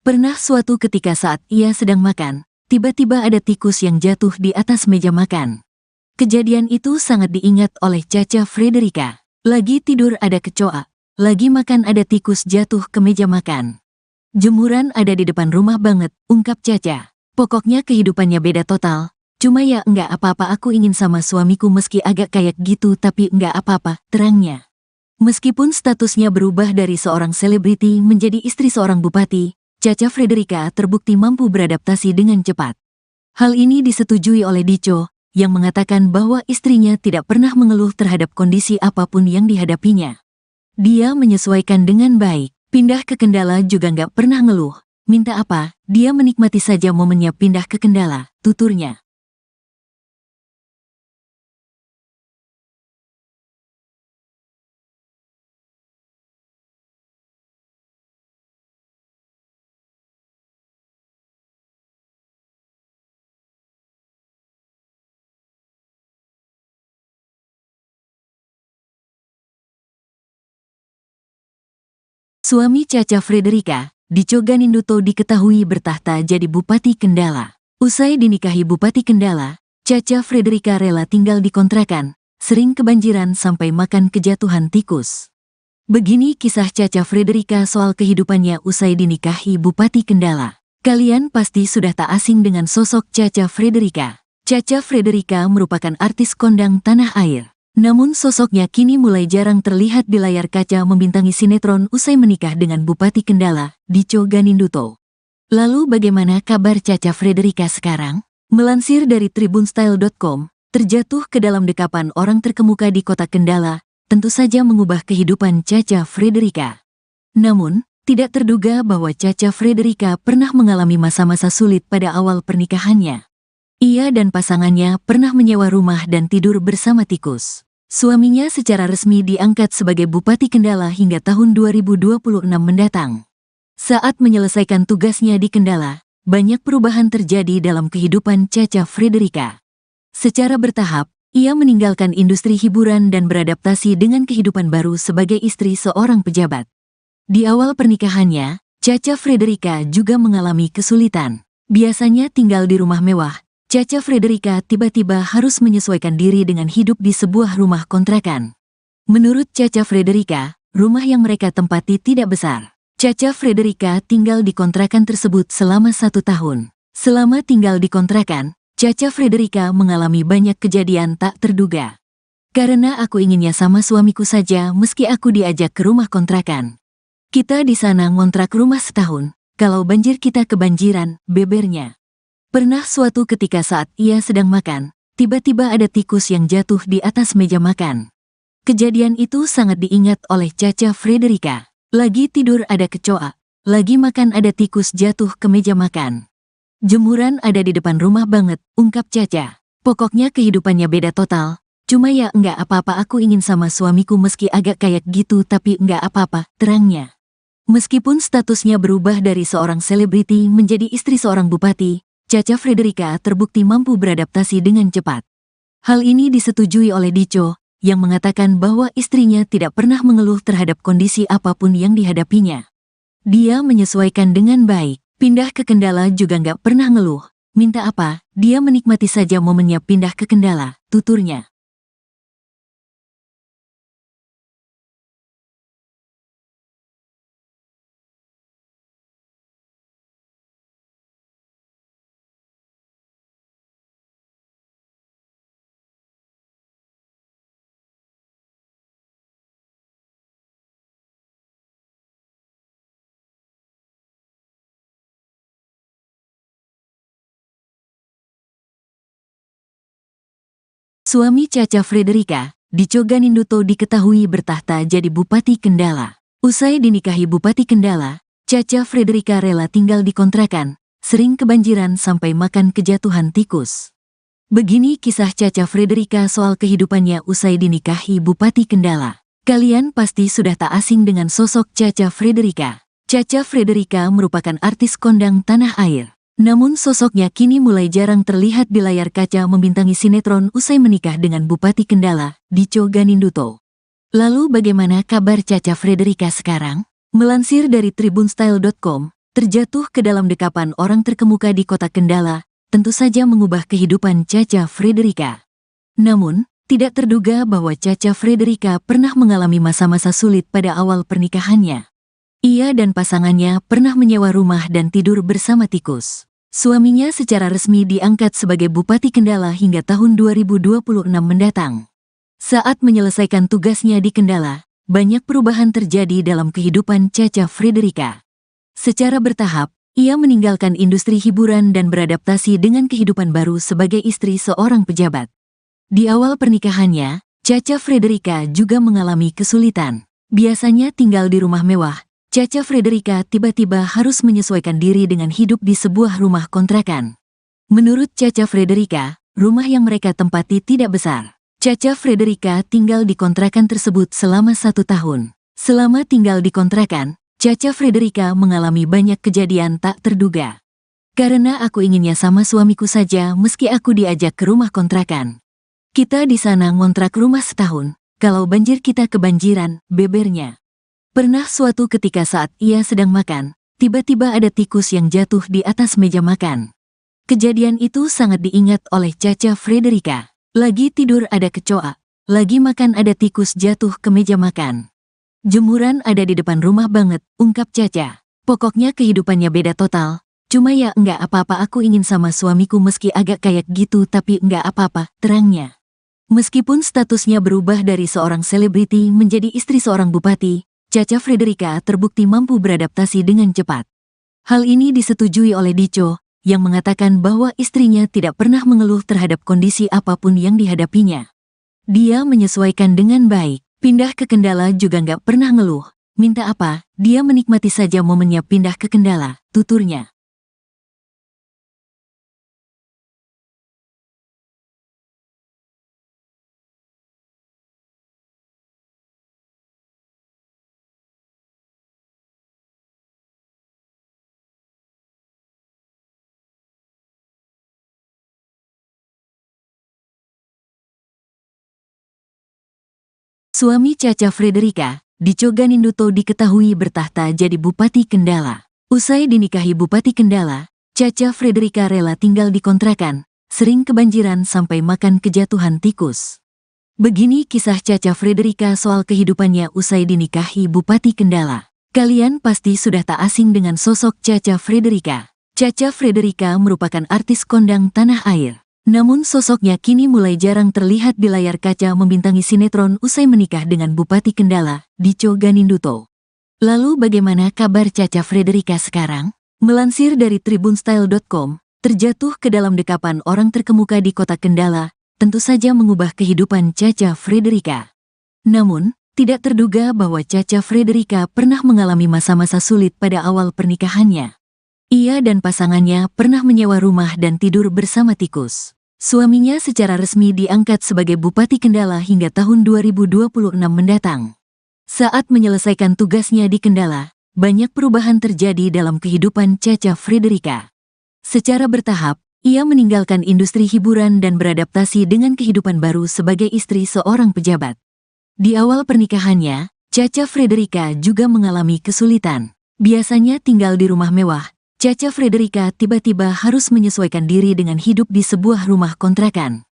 Pernah suatu ketika saat ia sedang makan, tiba-tiba ada tikus yang jatuh di atas meja makan. Kejadian itu sangat diingat oleh Caca Frederica. Lagi tidur ada kecoa, lagi makan ada tikus jatuh ke meja makan. Jemuran ada di depan rumah banget, ungkap Caca. Pokoknya kehidupannya beda total. Cuma ya enggak apa-apa, aku ingin sama suamiku meski agak kayak gitu, tapi enggak apa-apa, terangnya. Meskipun statusnya berubah dari seorang selebriti menjadi istri seorang bupati, Caca Frederica terbukti mampu beradaptasi dengan cepat. Hal ini disetujui oleh Dico, yang mengatakan bahwa istrinya tidak pernah mengeluh terhadap kondisi apapun yang dihadapinya. Dia menyesuaikan dengan baik, pindah ke Kendala juga nggak pernah ngeluh. Minta apa, dia menikmati saja momennya pindah ke Kendala, tuturnya. Suami Caca Frederica, Dico Ganinduto, diketahui bertahta jadi Bupati Kendala. Usai dinikahi Bupati Kendala, Caca Frederica rela tinggal di kontrakan, sering kebanjiran sampai makan kejatuhan tikus. Begini kisah Caca Frederica soal kehidupannya usai dinikahi Bupati Kendala. Kalian pasti sudah tak asing dengan sosok Caca Frederica. Caca Frederica merupakan artis kondang tanah air. Namun sosoknya kini mulai jarang terlihat di layar kaca membintangi sinetron usai menikah dengan Bupati Kendala, Dico Ganinduto. Lalu bagaimana kabar Caca Frederica sekarang? Melansir dari tribunstyle.com, terjatuh ke dalam dekapan orang terkemuka di kota Kendala, tentu saja mengubah kehidupan Caca Frederica. Namun, tidak terduga bahwa Caca Frederica pernah mengalami masa-masa sulit pada awal pernikahannya. Ia dan pasangannya pernah menyewa rumah dan tidur bersama tikus. Suaminya secara resmi diangkat sebagai Bupati Kendala hingga tahun 2026 mendatang. Saat menyelesaikan tugasnya di Kendala, banyak perubahan terjadi dalam kehidupan Caca Frederica. Secara bertahap, ia meninggalkan industri hiburan dan beradaptasi dengan kehidupan baru sebagai istri seorang pejabat. Di awal pernikahannya, Caca Frederica juga mengalami kesulitan. Biasanya tinggal di rumah mewah, Caca Frederica tiba-tiba harus menyesuaikan diri dengan hidup di sebuah rumah kontrakan. Menurut Caca Frederica, rumah yang mereka tempati tidak besar. Caca Frederica tinggal di kontrakan tersebut selama 1 tahun. Selama tinggal di kontrakan, Caca Frederica mengalami banyak kejadian tak terduga. Karena aku inginnya sama suamiku saja meski aku diajak ke rumah kontrakan. Kita di sana ngontrak rumah setahun, kalau banjir kita kebanjiran, bebernya. Pernah suatu ketika saat ia sedang makan, tiba-tiba ada tikus yang jatuh di atas meja makan. Kejadian itu sangat diingat oleh Caca Frederica. Lagi tidur ada kecoa, lagi makan ada tikus jatuh ke meja makan. Jemuran ada di depan rumah banget, ungkap Caca. Pokoknya kehidupannya beda total. Cuma ya enggak apa-apa, aku ingin sama suamiku meski agak kayak gitu, tapi enggak apa-apa, terangnya. Meskipun statusnya berubah dari seorang selebriti menjadi istri seorang bupati, Cha Cha Frederica terbukti mampu beradaptasi dengan cepat. Hal ini disetujui oleh Dico, yang mengatakan bahwa istrinya tidak pernah mengeluh terhadap kondisi apapun yang dihadapinya. Dia menyesuaikan dengan baik, pindah ke Kendala juga nggak pernah ngeluh. Minta apa, dia menikmati saja momennya pindah ke Kendala, tuturnya. Suami Cha Cha Frederica, Dico Ganinduto, diketahui bertahta jadi Bupati Kendala. Usai dinikahi Bupati Kendala, Cha Cha Frederica rela tinggal di kontrakan, sering kebanjiran sampai makan kejatuhan tikus. Begini kisah Cha Cha Frederica soal kehidupannya usai dinikahi Bupati Kendala. Kalian pasti sudah tak asing dengan sosok Cha Cha Frederica. Cha Cha Frederica merupakan artis kondang tanah air. Namun sosoknya kini mulai jarang terlihat di layar kaca membintangi sinetron usai menikah dengan Bupati Kendala, Dico Ganinduto. Lalu bagaimana kabar Cha Cha Frederica sekarang? Melansir dari tribunstyle.com, terjatuh ke dalam dekapan orang terkemuka di kota Kendala, tentu saja mengubah kehidupan Cha Cha Frederica. Namun, tidak terduga bahwa Cha Cha Frederica pernah mengalami masa-masa sulit pada awal pernikahannya. Ia dan pasangannya pernah menyewa rumah dan tidur bersama tikus. Suaminya secara resmi diangkat sebagai Bupati Kendala hingga tahun 2026 mendatang. Saat menyelesaikan tugasnya di Kendala, banyak perubahan terjadi dalam kehidupan Cha Cha Frederica. Secara bertahap, ia meninggalkan industri hiburan dan beradaptasi dengan kehidupan baru sebagai istri seorang pejabat. Di awal pernikahannya, Cha Cha Frederica juga mengalami kesulitan. Biasanya tinggal di rumah mewah, Cha Cha Frederica tiba-tiba harus menyesuaikan diri dengan hidup di sebuah rumah kontrakan. Menurut Cha Cha Frederica, rumah yang mereka tempati tidak besar. Cha Cha Frederica tinggal di kontrakan tersebut selama 1 tahun. Selama tinggal di kontrakan, Cha Cha Frederica mengalami banyak kejadian tak terduga. Karena aku inginnya sama suamiku saja meski aku diajak ke rumah kontrakan. Kita di sana ngontrak rumah setahun, kalau banjir kita kebanjiran, bebernya. Pernah suatu ketika saat ia sedang makan, tiba-tiba ada tikus yang jatuh di atas meja makan. Kejadian itu sangat diingat oleh Cha Cha Frederica. Lagi tidur ada kecoa, lagi makan ada tikus jatuh ke meja makan. Jemuran ada di depan rumah banget, ungkap Cha Cha. Pokoknya kehidupannya beda total. Cuma ya enggak apa-apa, aku ingin sama suamiku meski agak kayak gitu, tapi enggak apa-apa, terangnya. Meskipun statusnya berubah dari seorang selebriti menjadi istri seorang bupati, Cha Cha Frederica terbukti mampu beradaptasi dengan cepat. Hal ini disetujui oleh Dico, yang mengatakan bahwa istrinya tidak pernah mengeluh terhadap kondisi apapun yang dihadapinya. Dia menyesuaikan dengan baik, pindah ke Kendala juga nggak pernah ngeluh. Minta apa, dia menikmati saja momennya pindah ke Kendala, tuturnya. Suami Cha Cha Frederica, Dico Ganinduto, diketahui bertahta jadi Bupati Kendala. Usai dinikahi Bupati Kendala, Cha Cha Frederica rela tinggal di kontrakan, sering kebanjiran sampai makan kejatuhan tikus. Begini kisah Cha Cha Frederica soal kehidupannya usai dinikahi Bupati Kendala. Kalian pasti sudah tak asing dengan sosok Cha Cha Frederica. Cha Cha Frederica merupakan artis kondang tanah air. Namun sosoknya kini mulai jarang terlihat di layar kaca membintangi sinetron usai menikah dengan Bupati Kendala, Dico Ganinduto. Lalu bagaimana kabar Cha Cha Frederica sekarang? Melansir dari tribunstyle.com, terjatuh ke dalam dekapan orang terkemuka di kota Kendala, tentu saja mengubah kehidupan Cha Cha Frederica. Namun, tidak terduga bahwa Cha Cha Frederica pernah mengalami masa-masa sulit pada awal pernikahannya. Ia dan pasangannya pernah menyewa rumah dan tidur bersama tikus. Suaminya secara resmi diangkat sebagai Bupati Kendala hingga tahun 2026 mendatang. Saat menyelesaikan tugasnya di Kendala, banyak perubahan terjadi dalam kehidupan Cha-Cha Frederica. Secara bertahap, ia meninggalkan industri hiburan dan beradaptasi dengan kehidupan baru sebagai istri seorang pejabat. Di awal pernikahannya, Cha-Cha Frederica juga mengalami kesulitan. Biasanya tinggal di rumah mewah, Cha-Cha Frederica tiba-tiba harus menyesuaikan diri dengan hidup di sebuah rumah kontrakan.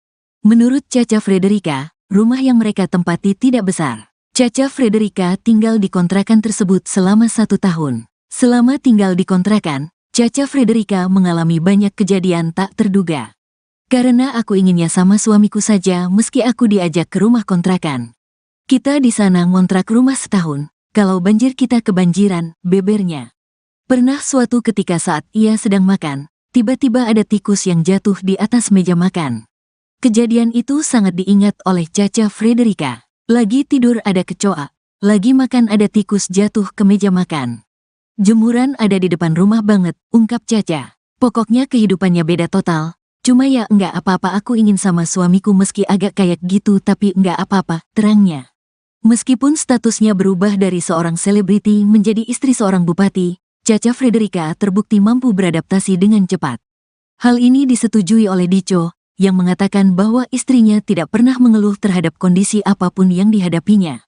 Menurut Cha-Cha Frederica, rumah yang mereka tempati tidak besar. Cha-Cha Frederica tinggal di kontrakan tersebut selama 1 tahun. Selama tinggal di kontrakan, Cha-Cha Frederica mengalami banyak kejadian tak terduga. Karena aku inginnya sama suamiku saja meski aku diajak ke rumah kontrakan. Kita di sana ngontrak rumah setahun, kalau banjir kita kebanjiran, bebernya. Pernah suatu ketika saat ia sedang makan, tiba-tiba ada tikus yang jatuh di atas meja makan. Kejadian itu sangat diingat oleh Cha-Cha Frederica. Lagi tidur ada kecoa, lagi makan ada tikus jatuh ke meja makan. Jemuran ada di depan rumah banget, ungkap Cha-Cha. Pokoknya kehidupannya beda total, cuma ya enggak apa-apa aku ingin sama suamiku meski agak kayak gitu tapi enggak apa-apa, terangnya. Meskipun statusnya berubah dari seorang selebriti menjadi istri seorang bupati, Cha-Cha Frederica terbukti mampu beradaptasi dengan cepat. Hal ini disetujui oleh Dico, yang mengatakan bahwa istrinya tidak pernah mengeluh terhadap kondisi apapun yang dihadapinya.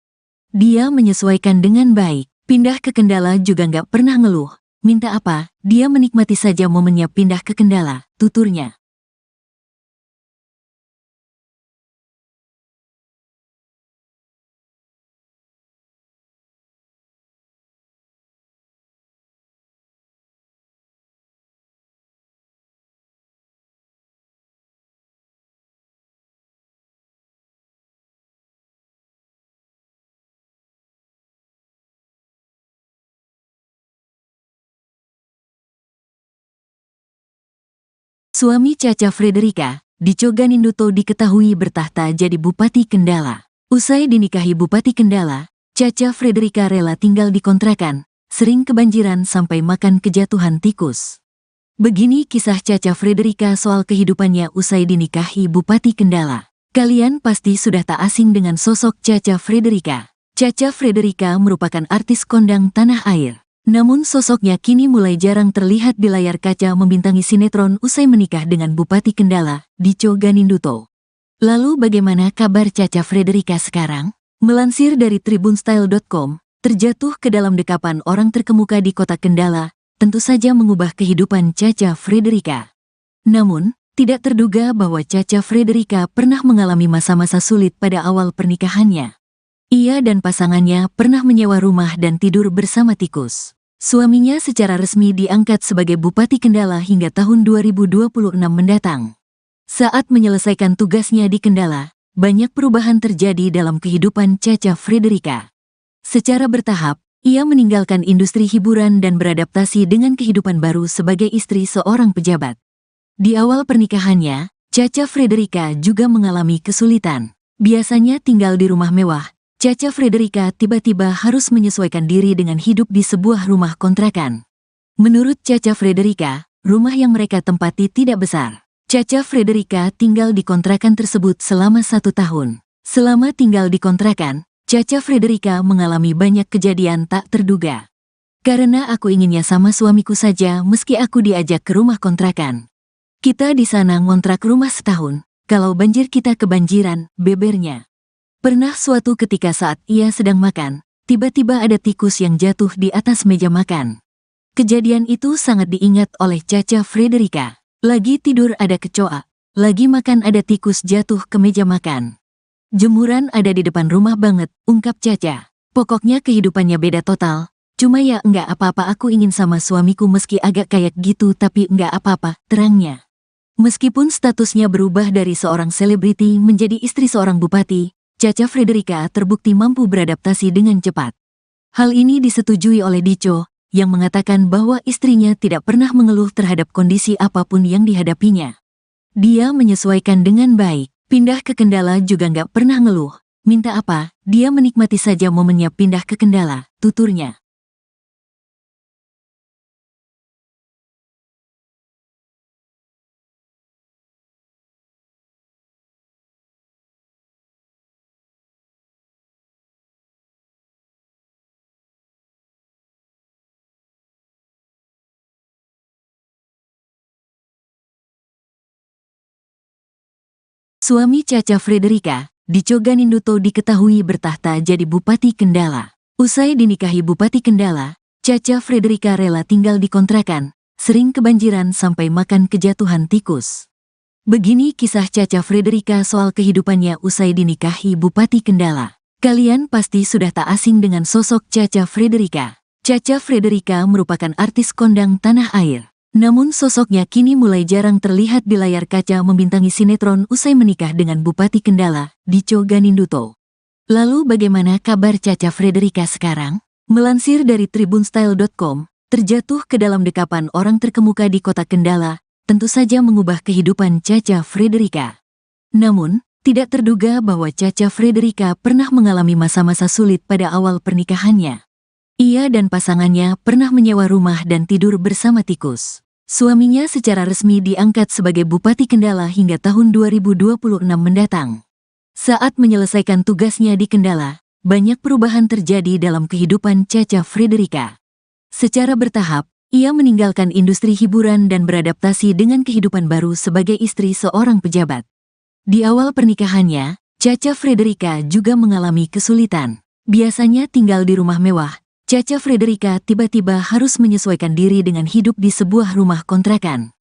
Dia menyesuaikan dengan baik, pindah ke Kendala juga nggak pernah ngeluh. Minta apa, dia menikmati saja momennya pindah ke Kendala, tuturnya. Suami Cha-Cha Frederica, Dico Ganinduto diketahui bertahta jadi Bupati Kendala. Usai dinikahi Bupati Kendala, Cha-Cha Frederica rela tinggal di kontrakan, sering kebanjiran sampai makan kejatuhan tikus. Begini kisah Cha-Cha Frederica soal kehidupannya usai dinikahi Bupati Kendala. Kalian pasti sudah tak asing dengan sosok Cha-Cha Frederica. Cha-Cha Frederica merupakan artis kondang tanah air. Namun sosoknya kini mulai jarang terlihat di layar kaca membintangi sinetron usai menikah dengan Bupati Kendala, Dico Ganinduto. Lalu bagaimana kabar Cha-Cha Frederica sekarang? Melansir dari tribunstyle.com, terjatuh ke dalam dekapan orang terkemuka di kota Kendala, tentu saja mengubah kehidupan Cha-Cha Frederica. Namun, tidak terduga bahwa Cha-Cha Frederica pernah mengalami masa-masa sulit pada awal pernikahannya. Ia dan pasangannya pernah menyewa rumah dan tidur bersama tikus. Suaminya secara resmi diangkat sebagai Bupati Kendala hingga tahun 2026 mendatang. Saat menyelesaikan tugasnya di Kendala, banyak perubahan terjadi dalam kehidupan Cha-Cha Frederica. Secara bertahap, ia meninggalkan industri hiburan dan beradaptasi dengan kehidupan baru sebagai istri seorang pejabat. Di awal pernikahannya, Cha-Cha Frederica juga mengalami kesulitan. Biasanya tinggal di rumah mewah, Cha-Cha Frederica tiba-tiba harus menyesuaikan diri dengan hidup di sebuah rumah kontrakan. Menurut Cha-Cha Frederica, rumah yang mereka tempati tidak besar. Cha-Cha Frederica tinggal di kontrakan tersebut selama 1 tahun. Selama tinggal di kontrakan, Cha-Cha Frederica mengalami banyak kejadian tak terduga. Karena aku inginnya sama suamiku saja meski aku diajak ke rumah kontrakan. Kita di sana ngontrak rumah setahun, kalau banjir kita kebanjiran, bebernya. Pernah suatu ketika saat ia sedang makan, tiba-tiba ada tikus yang jatuh di atas meja makan. Kejadian itu sangat diingat oleh Cha-Cha Frederica. Lagi tidur ada kecoa, lagi makan ada tikus jatuh ke meja makan. Jemuran ada di depan rumah banget, ungkap Cha-Cha. Pokoknya kehidupannya beda total, cuma ya enggak apa-apa aku ingin sama suamiku meski agak kayak gitu tapi enggak apa-apa, terangnya. Meskipun statusnya berubah dari seorang selebriti menjadi istri seorang bupati, Cha-Cha Frederica terbukti mampu beradaptasi dengan cepat. Hal ini disetujui oleh Dico, yang mengatakan bahwa istrinya tidak pernah mengeluh terhadap kondisi apapun yang dihadapinya. Dia menyesuaikan dengan baik, pindah ke Kendala juga nggak pernah ngeluh. Minta apa, dia menikmati saja momennya pindah ke Kendala, tuturnya. Suami Caca Frederica, Dico Ganinduto diketahui bertahta jadi Bupati Kendala. Usai dinikahi Bupati Kendala, Caca Frederica rela tinggal di kontrakan, sering kebanjiran sampai makan kejatuhan tikus. Begini kisah Caca Frederica soal kehidupannya usai dinikahi Bupati Kendala. Kalian pasti sudah tak asing dengan sosok Caca Frederica. Caca Frederica merupakan artis kondang tanah air. Namun sosoknya kini mulai jarang terlihat di layar kaca membintangi sinetron usai menikah dengan Bupati Kendala, Dico Ganinduto. Lalu bagaimana kabar Caca Frederica sekarang? Melansir dari tribunstyle.com, terjatuh ke dalam dekapan orang terkemuka di kota Kendala, tentu saja mengubah kehidupan Caca Frederica. Namun, tidak terduga bahwa Caca Frederica pernah mengalami masa-masa sulit pada awal pernikahannya. Ia dan pasangannya pernah menyewa rumah dan tidur bersama tikus. Suaminya secara resmi diangkat sebagai Bupati Kendala hingga tahun 2026 mendatang. Saat menyelesaikan tugasnya di Kendala, banyak perubahan terjadi dalam kehidupan Caca Frederica. Secara bertahap, ia meninggalkan industri hiburan dan beradaptasi dengan kehidupan baru sebagai istri seorang pejabat. Di awal pernikahannya, Caca Frederica juga mengalami kesulitan. Biasanya tinggal di rumah mewah, Caca Frederica tiba-tiba harus menyesuaikan diri dengan hidup di sebuah rumah kontrakan.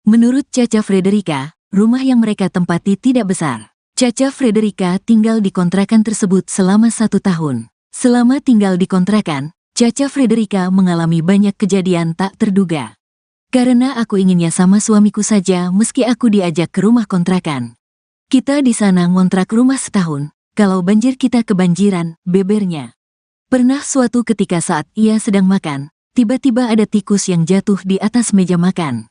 Menurut Caca Frederica, rumah yang mereka tempati tidak besar. Caca Frederica tinggal di kontrakan tersebut selama 1 tahun. Selama tinggal di kontrakan, Caca Frederica mengalami banyak kejadian tak terduga. Karena aku inginnya sama suamiku saja meski aku diajak ke rumah kontrakan. Kita di sana ngontrak rumah setahun, kalau banjir kita kebanjiran, bebernya. Pernah suatu ketika saat ia sedang makan, tiba-tiba ada tikus yang jatuh di atas meja makan.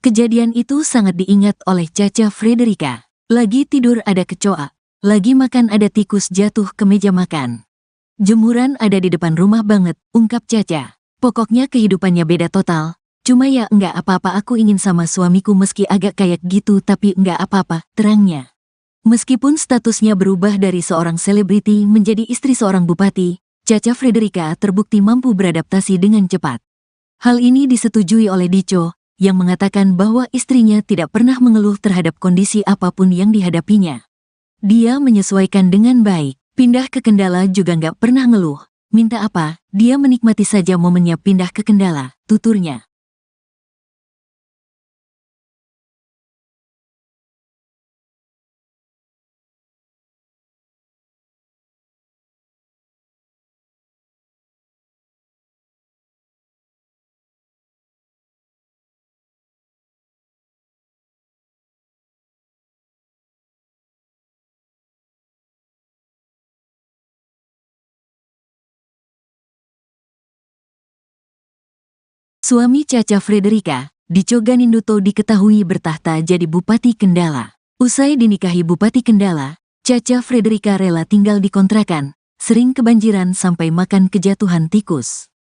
Kejadian itu sangat diingat oleh Caca Frederica. Lagi tidur ada kecoa, lagi makan ada tikus jatuh ke meja makan. Jemuran ada di depan rumah banget, ungkap Caca. Pokoknya kehidupannya beda total, cuma ya enggak apa-apa aku ingin sama suamiku meski agak kayak gitu tapi enggak apa-apa, terangnya. Meskipun statusnya berubah dari seorang selebriti menjadi istri seorang bupati, Caca Frederica terbukti mampu beradaptasi dengan cepat. Hal ini disetujui oleh Dico, yang mengatakan bahwa istrinya tidak pernah mengeluh terhadap kondisi apapun yang dihadapinya. Dia menyesuaikan dengan baik, pindah ke Kendala juga nggak pernah ngeluh. Minta apa, dia menikmati saja momennya pindah ke Kendala, tuturnya. Suami Caca Frederica, Dico Ganinduto diketahui bertahta jadi Bupati Kendala. Usai dinikahi Bupati Kendala, Caca Frederica rela tinggal di kontrakan, sering kebanjiran sampai makan kejatuhan tikus.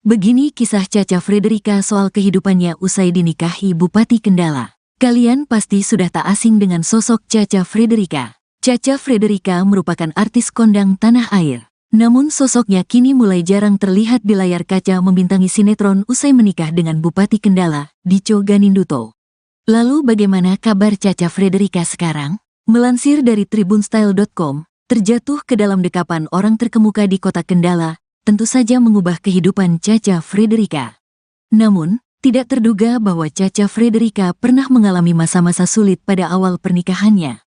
Begini kisah Caca Frederica soal kehidupannya usai dinikahi Bupati Kendala. Kalian pasti sudah tak asing dengan sosok Caca Frederica. Caca Frederica merupakan artis kondang tanah air. Namun sosoknya kini mulai jarang terlihat di layar kaca membintangi sinetron usai menikah dengan Bupati Kendala, Dico Ganinduto. Lalu bagaimana kabar Caca Frederica sekarang? Melansir dari tribunstyle.com, terjatuh ke dalam dekapan orang terkemuka di kota Kendala, tentu saja mengubah kehidupan Caca Frederica. Namun, tidak terduga bahwa Caca Frederica pernah mengalami masa-masa sulit pada awal pernikahannya.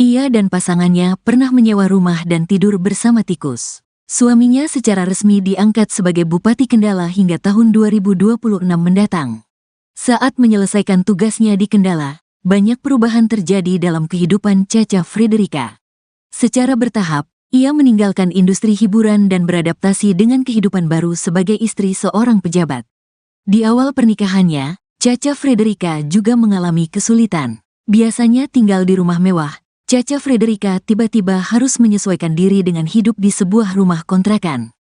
Ia dan pasangannya pernah menyewa rumah dan tidur bersama tikus. Suaminya secara resmi diangkat sebagai Bupati Kendala hingga tahun 2026 mendatang. Saat menyelesaikan tugasnya di Kendala, banyak perubahan terjadi dalam kehidupan Caca Frederica. Secara bertahap, ia meninggalkan industri hiburan dan beradaptasi dengan kehidupan baru sebagai istri seorang pejabat. Di awal pernikahannya, Caca Frederica juga mengalami kesulitan. Biasanya tinggal di rumah mewah, Caca Frederica tiba-tiba harus menyesuaikan diri dengan hidup di sebuah rumah kontrakan.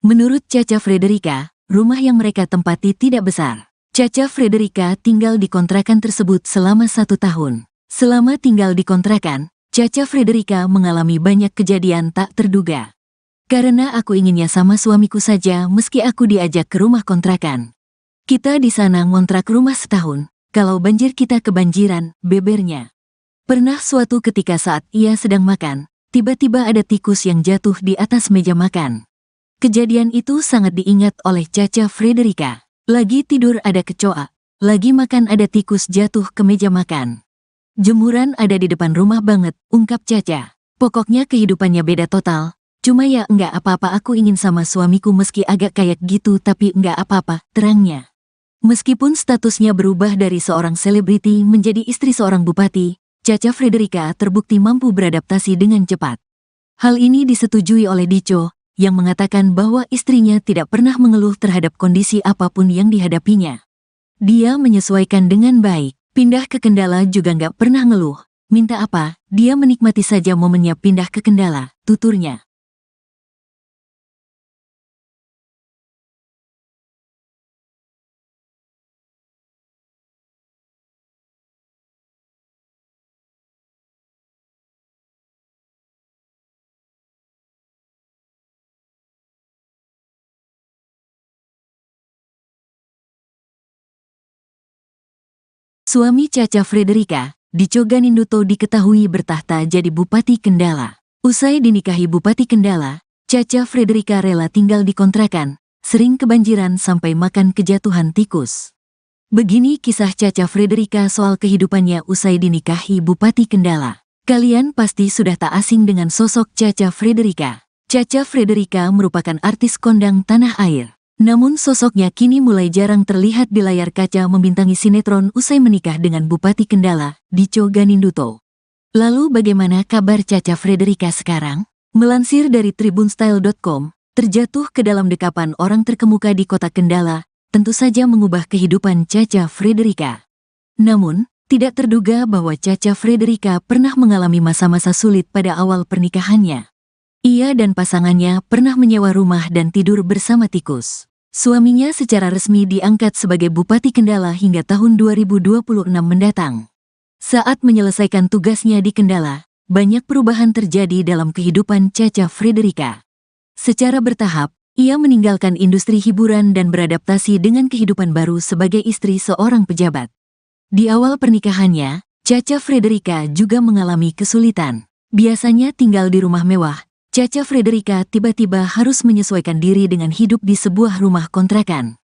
Menurut Caca Frederica, rumah yang mereka tempati tidak besar. Caca Frederica tinggal di kontrakan tersebut selama 1 tahun. Selama tinggal di kontrakan, Caca Frederica mengalami banyak kejadian tak terduga. Karena aku inginnya sama suamiku saja meski aku diajak ke rumah kontrakan. Kita di sana ngontrak rumah setahun, kalau banjir kita kebanjiran, bebernya. Pernah suatu ketika saat ia sedang makan, tiba-tiba ada tikus yang jatuh di atas meja makan. Kejadian itu sangat diingat oleh Caca Frederica. Lagi tidur ada kecoa, lagi makan ada tikus jatuh ke meja makan. Jemuran ada di depan rumah banget, ungkap Caca. Pokoknya kehidupannya beda total. Cuma ya enggak apa-apa, aku ingin sama suamiku meski agak kayak gitu, tapi enggak apa-apa, terangnya. Meskipun statusnya berubah dari seorang selebriti menjadi istri seorang bupati, Caca Frederica terbukti mampu beradaptasi dengan cepat. Hal ini disetujui oleh Dico, yang mengatakan bahwa istrinya tidak pernah mengeluh terhadap kondisi apapun yang dihadapinya. Dia menyesuaikan dengan baik, pindah ke Kendala juga nggak pernah ngeluh. Minta apa, dia menikmati saja momennya pindah ke Kendala, tuturnya. Suami Caca Frederica, Dico Ganinduto, diketahui bertahta jadi Bupati Kendala. Usai dinikahi Bupati Kendala, Caca Frederica rela tinggal di kontrakan, sering kebanjiran sampai makan kejatuhan tikus. Begini kisah Caca Frederica soal kehidupannya usai dinikahi Bupati Kendala. Kalian pasti sudah tak asing dengan sosok Caca Frederica. Caca Frederica merupakan artis kondang tanah air. Namun sosoknya kini mulai jarang terlihat di layar kaca membintangi sinetron usai menikah dengan Bupati Kendala, Dico Ganinduto. Lalu bagaimana kabar Caca Frederica sekarang? Melansir dari tribunstyle.com, terjatuh ke dalam dekapan orang terkemuka di kota Kendala, tentu saja mengubah kehidupan Caca Frederica. Namun, tidak terduga bahwa Caca Frederica pernah mengalami masa-masa sulit pada awal pernikahannya. Ia dan pasangannya pernah menyewa rumah dan tidur bersama tikus. Suaminya secara resmi diangkat sebagai Bupati Kendala hingga tahun 2026 mendatang. Saat menyelesaikan tugasnya di Kendala, banyak perubahan terjadi dalam kehidupan Caca Frederica. Secara bertahap, ia meninggalkan industri hiburan dan beradaptasi dengan kehidupan baru sebagai istri seorang pejabat. Di awal pernikahannya, Caca Frederica juga mengalami kesulitan. Biasanya tinggal di rumah mewah, Caca Frederica tiba-tiba harus menyesuaikan diri dengan hidup di sebuah rumah kontrakan.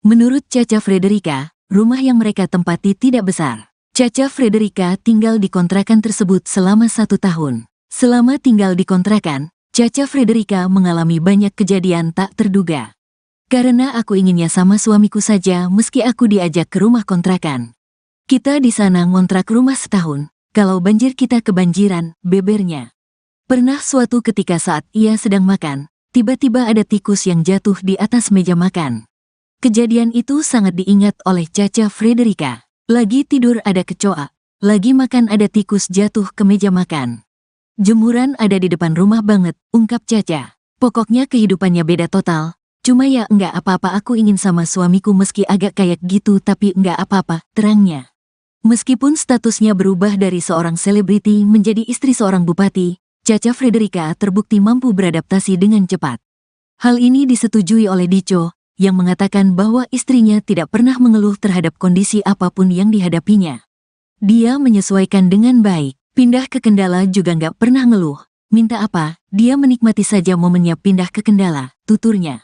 Menurut Caca Frederica, rumah yang mereka tempati tidak besar. Caca Frederica tinggal di kontrakan tersebut selama 1 tahun. Selama tinggal di kontrakan, Caca Frederica mengalami banyak kejadian tak terduga. Karena aku inginnya sama suamiku saja meski aku diajak ke rumah kontrakan. Kita di sana ngontrak rumah setahun, kalau banjir kita kebanjiran, bebernya. Pernah suatu ketika saat ia sedang makan, tiba-tiba ada tikus yang jatuh di atas meja makan. Kejadian itu sangat diingat oleh Caca Frederica. Lagi tidur ada kecoa, lagi makan ada tikus jatuh ke meja makan. Jemuran ada di depan rumah banget, ungkap Caca. Pokoknya kehidupannya beda total. Cuma ya enggak apa-apa, aku ingin sama suamiku meski agak kayak gitu, tapi enggak apa-apa, terangnya. Meskipun statusnya berubah dari seorang selebriti menjadi istri seorang bupati, Caca Frederica terbukti mampu beradaptasi dengan cepat. Hal ini disetujui oleh Dico, yang mengatakan bahwa istrinya tidak pernah mengeluh terhadap kondisi apapun yang dihadapinya. Dia menyesuaikan dengan baik, pindah ke Kendala juga nggak pernah ngeluh. Minta apa, dia menikmati saja momennya pindah ke Kendala, tuturnya.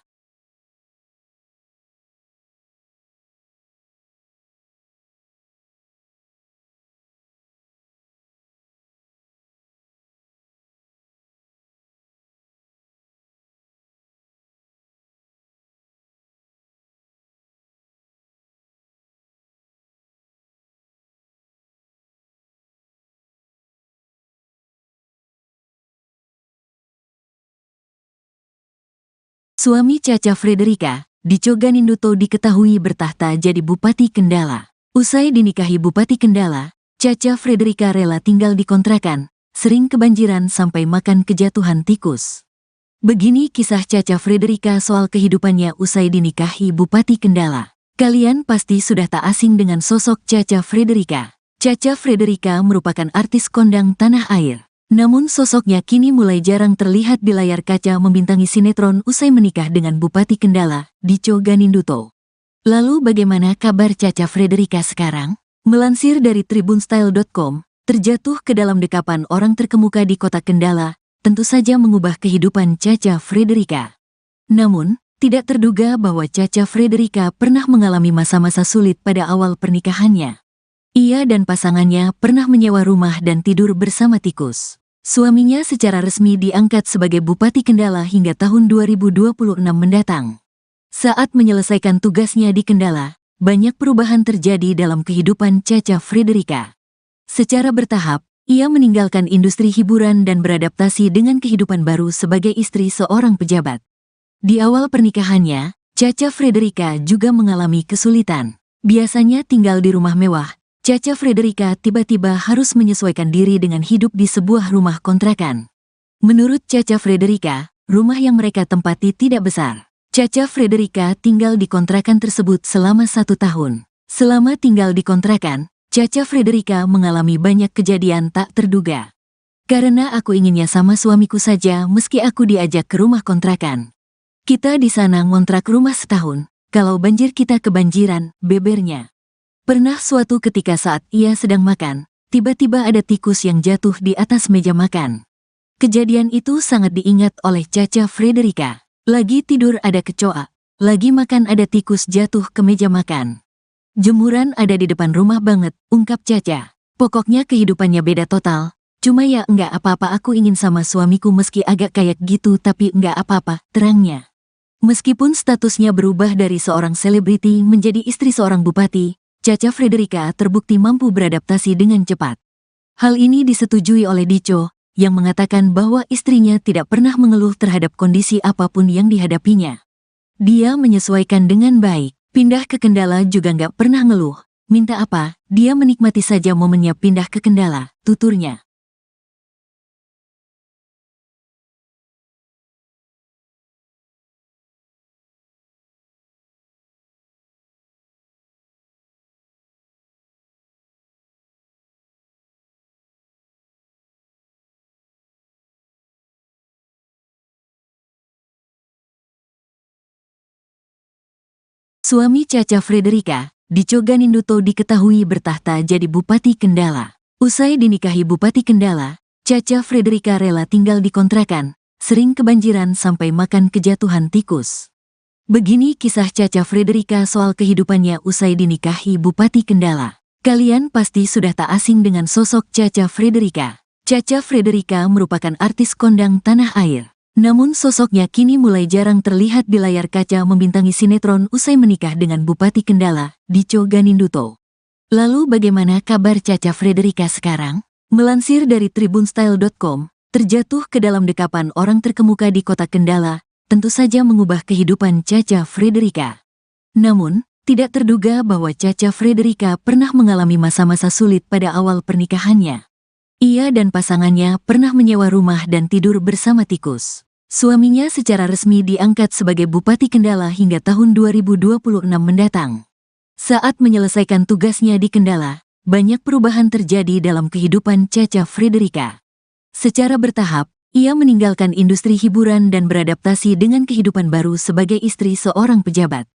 Suami Caca Frederica, Dico Ganinduto, diketahui bertahta jadi Bupati Kendala. Usai dinikahi Bupati Kendala, Caca Frederica rela tinggal di kontrakan, sering kebanjiran sampai makan kejatuhan tikus. Begini kisah Caca Frederica soal kehidupannya usai dinikahi Bupati Kendala. Kalian pasti sudah tak asing dengan sosok Caca Frederica. Caca Frederica merupakan artis kondang tanah air. Namun sosoknya kini mulai jarang terlihat di layar kaca membintangi sinetron usai menikah dengan Bupati Kendala, Dico Ganinduto. Lalu bagaimana kabar Caca Frederica sekarang? Melansir dari tribunstyle.com, terjatuh ke dalam dekapan orang terkemuka di kota Kendala, tentu saja mengubah kehidupan Caca Frederica. Namun, tidak terduga bahwa Caca Frederica pernah mengalami masa-masa sulit pada awal pernikahannya. Ia dan pasangannya pernah menyewa rumah dan tidur bersama tikus. Suaminya secara resmi diangkat sebagai Bupati Kendala hingga tahun 2026 mendatang. Saat menyelesaikan tugasnya di Kendala, banyak perubahan terjadi dalam kehidupan Caca Frederica. Secara bertahap, ia meninggalkan industri hiburan dan beradaptasi dengan kehidupan baru sebagai istri seorang pejabat. Di awal pernikahannya, Caca Frederica juga mengalami kesulitan. Biasanya tinggal di rumah mewah, Caca Frederica tiba-tiba harus menyesuaikan diri dengan hidup di sebuah rumah kontrakan. Menurut Caca Frederica, rumah yang mereka tempati tidak besar. Caca Frederica tinggal di kontrakan tersebut selama 1 tahun. Selama tinggal di kontrakan, Caca Frederica mengalami banyak kejadian tak terduga. Karena aku inginnya sama suamiku saja meski aku diajak ke rumah kontrakan. Kita di sana ngontrak rumah setahun, kalau banjir kita kebanjiran, bebernya. Pernah suatu ketika saat ia sedang makan, tiba-tiba ada tikus yang jatuh di atas meja makan. Kejadian itu sangat diingat oleh Caca Frederica. Lagi tidur ada kecoa, lagi makan ada tikus jatuh ke meja makan. Jemuran ada di depan rumah banget, ungkap Caca. Pokoknya kehidupannya beda total. Cuma ya enggak apa-apa, aku ingin sama suamiku meski agak kayak gitu, tapi enggak apa-apa, terangnya. Meskipun statusnya berubah dari seorang selebriti menjadi istri seorang bupati, Caca Frederica terbukti mampu beradaptasi dengan cepat. Hal ini disetujui oleh Dico, yang mengatakan bahwa istrinya tidak pernah mengeluh terhadap kondisi apapun yang dihadapinya. Dia menyesuaikan dengan baik. Pindah ke Kendala juga nggak pernah ngeluh. Minta apa, dia menikmati saja momennya pindah ke Kendala, tuturnya. Suami Caca Frederica, Dico Ganinduto, diketahui bertahta jadi Bupati Kendala. Usai dinikahi Bupati Kendala, Caca Frederica rela tinggal di kontrakan, sering kebanjiran sampai makan kejatuhan tikus. Begini kisah Caca Frederica soal kehidupannya usai dinikahi Bupati Kendala. Kalian pasti sudah tak asing dengan sosok Caca Frederica. Caca Frederica merupakan artis kondang tanah air. Namun sosoknya kini mulai jarang terlihat di layar kaca membintangi sinetron usai menikah dengan Bupati Kendala, Dico Ganinduto. Lalu bagaimana kabar Caca Frederica sekarang? Melansir dari tribunstyle.com, terjatuh ke dalam dekapan orang terkemuka di kota Kendala, tentu saja mengubah kehidupan Caca Frederica. Namun, tidak terduga bahwa Caca Frederica pernah mengalami masa-masa sulit pada awal pernikahannya. Ia dan pasangannya pernah menyewa rumah dan tidur bersama tikus. Suaminya secara resmi diangkat sebagai Bupati Kendala hingga tahun 2026 mendatang. Saat menyelesaikan tugasnya di Kendala, banyak perubahan terjadi dalam kehidupan Caca Frederica. Secara bertahap, ia meninggalkan industri hiburan dan beradaptasi dengan kehidupan baru sebagai istri seorang pejabat.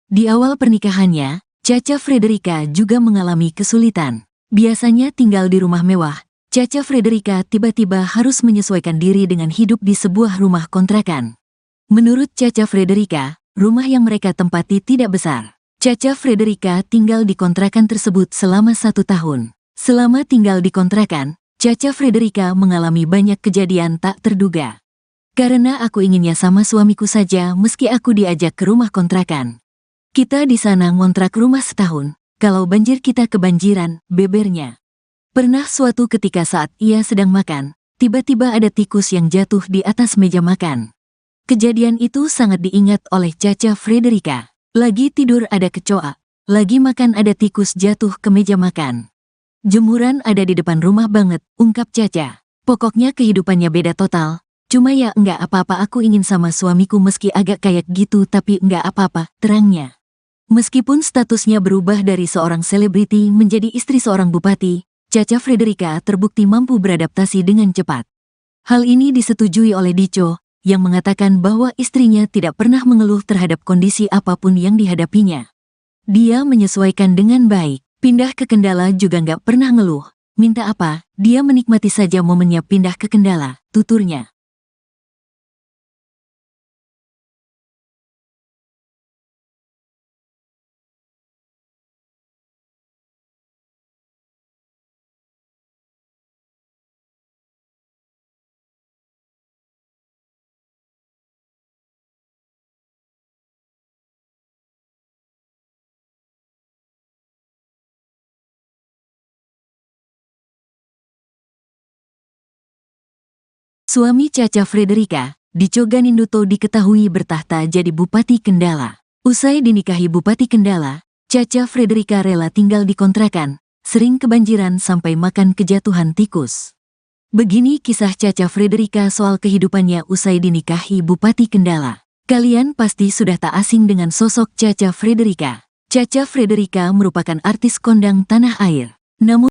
Di awal pernikahannya, Caca Frederica juga mengalami kesulitan. Biasanya tinggal di rumah mewah, Caca Frederica tiba-tiba harus menyesuaikan diri dengan hidup di sebuah rumah kontrakan. Menurut Caca Frederica, rumah yang mereka tempati tidak besar. Caca Frederica tinggal di kontrakan tersebut selama 1 tahun. Selama tinggal di kontrakan, Caca Frederica mengalami banyak kejadian tak terduga. Karena aku inginnya sama suamiku saja meski aku diajak ke rumah kontrakan. Kita di sana ngontrak rumah setahun, kalau banjir kita kebanjiran, bebernya. Pernah suatu ketika saat ia sedang makan, tiba-tiba ada tikus yang jatuh di atas meja makan. Kejadian itu sangat diingat oleh Caca Frederica. Lagi tidur ada kecoa, lagi makan ada tikus jatuh ke meja makan. Jemuran ada di depan rumah banget, ungkap Caca. Pokoknya kehidupannya beda total. Cuma ya enggak apa-apa, aku ingin sama suamiku meski agak kayak gitu, tapi enggak apa-apa, terangnya. Meskipun statusnya berubah dari seorang selebriti menjadi istri seorang bupati, Caca Frederica terbukti mampu beradaptasi dengan cepat. Hal ini disetujui oleh Dico, yang mengatakan bahwa istrinya tidak pernah mengeluh terhadap kondisi apapun yang dihadapinya. Dia menyesuaikan dengan baik, pindah ke Kendala juga nggak pernah ngeluh. Minta apa? Dia menikmati saja momennya pindah ke Kendala, tuturnya. Suami Caca Frederica, Dico Ganinduto diketahui bertahta jadi Bupati Kendala. Usai dinikahi Bupati Kendala, Caca Frederica rela tinggal di kontrakan, sering kebanjiran sampai makan kejatuhan tikus. Begini kisah Caca Frederica soal kehidupannya usai dinikahi Bupati Kendala. Kalian pasti sudah tak asing dengan sosok Caca Frederica. Caca Frederica merupakan artis kondang tanah air. Namun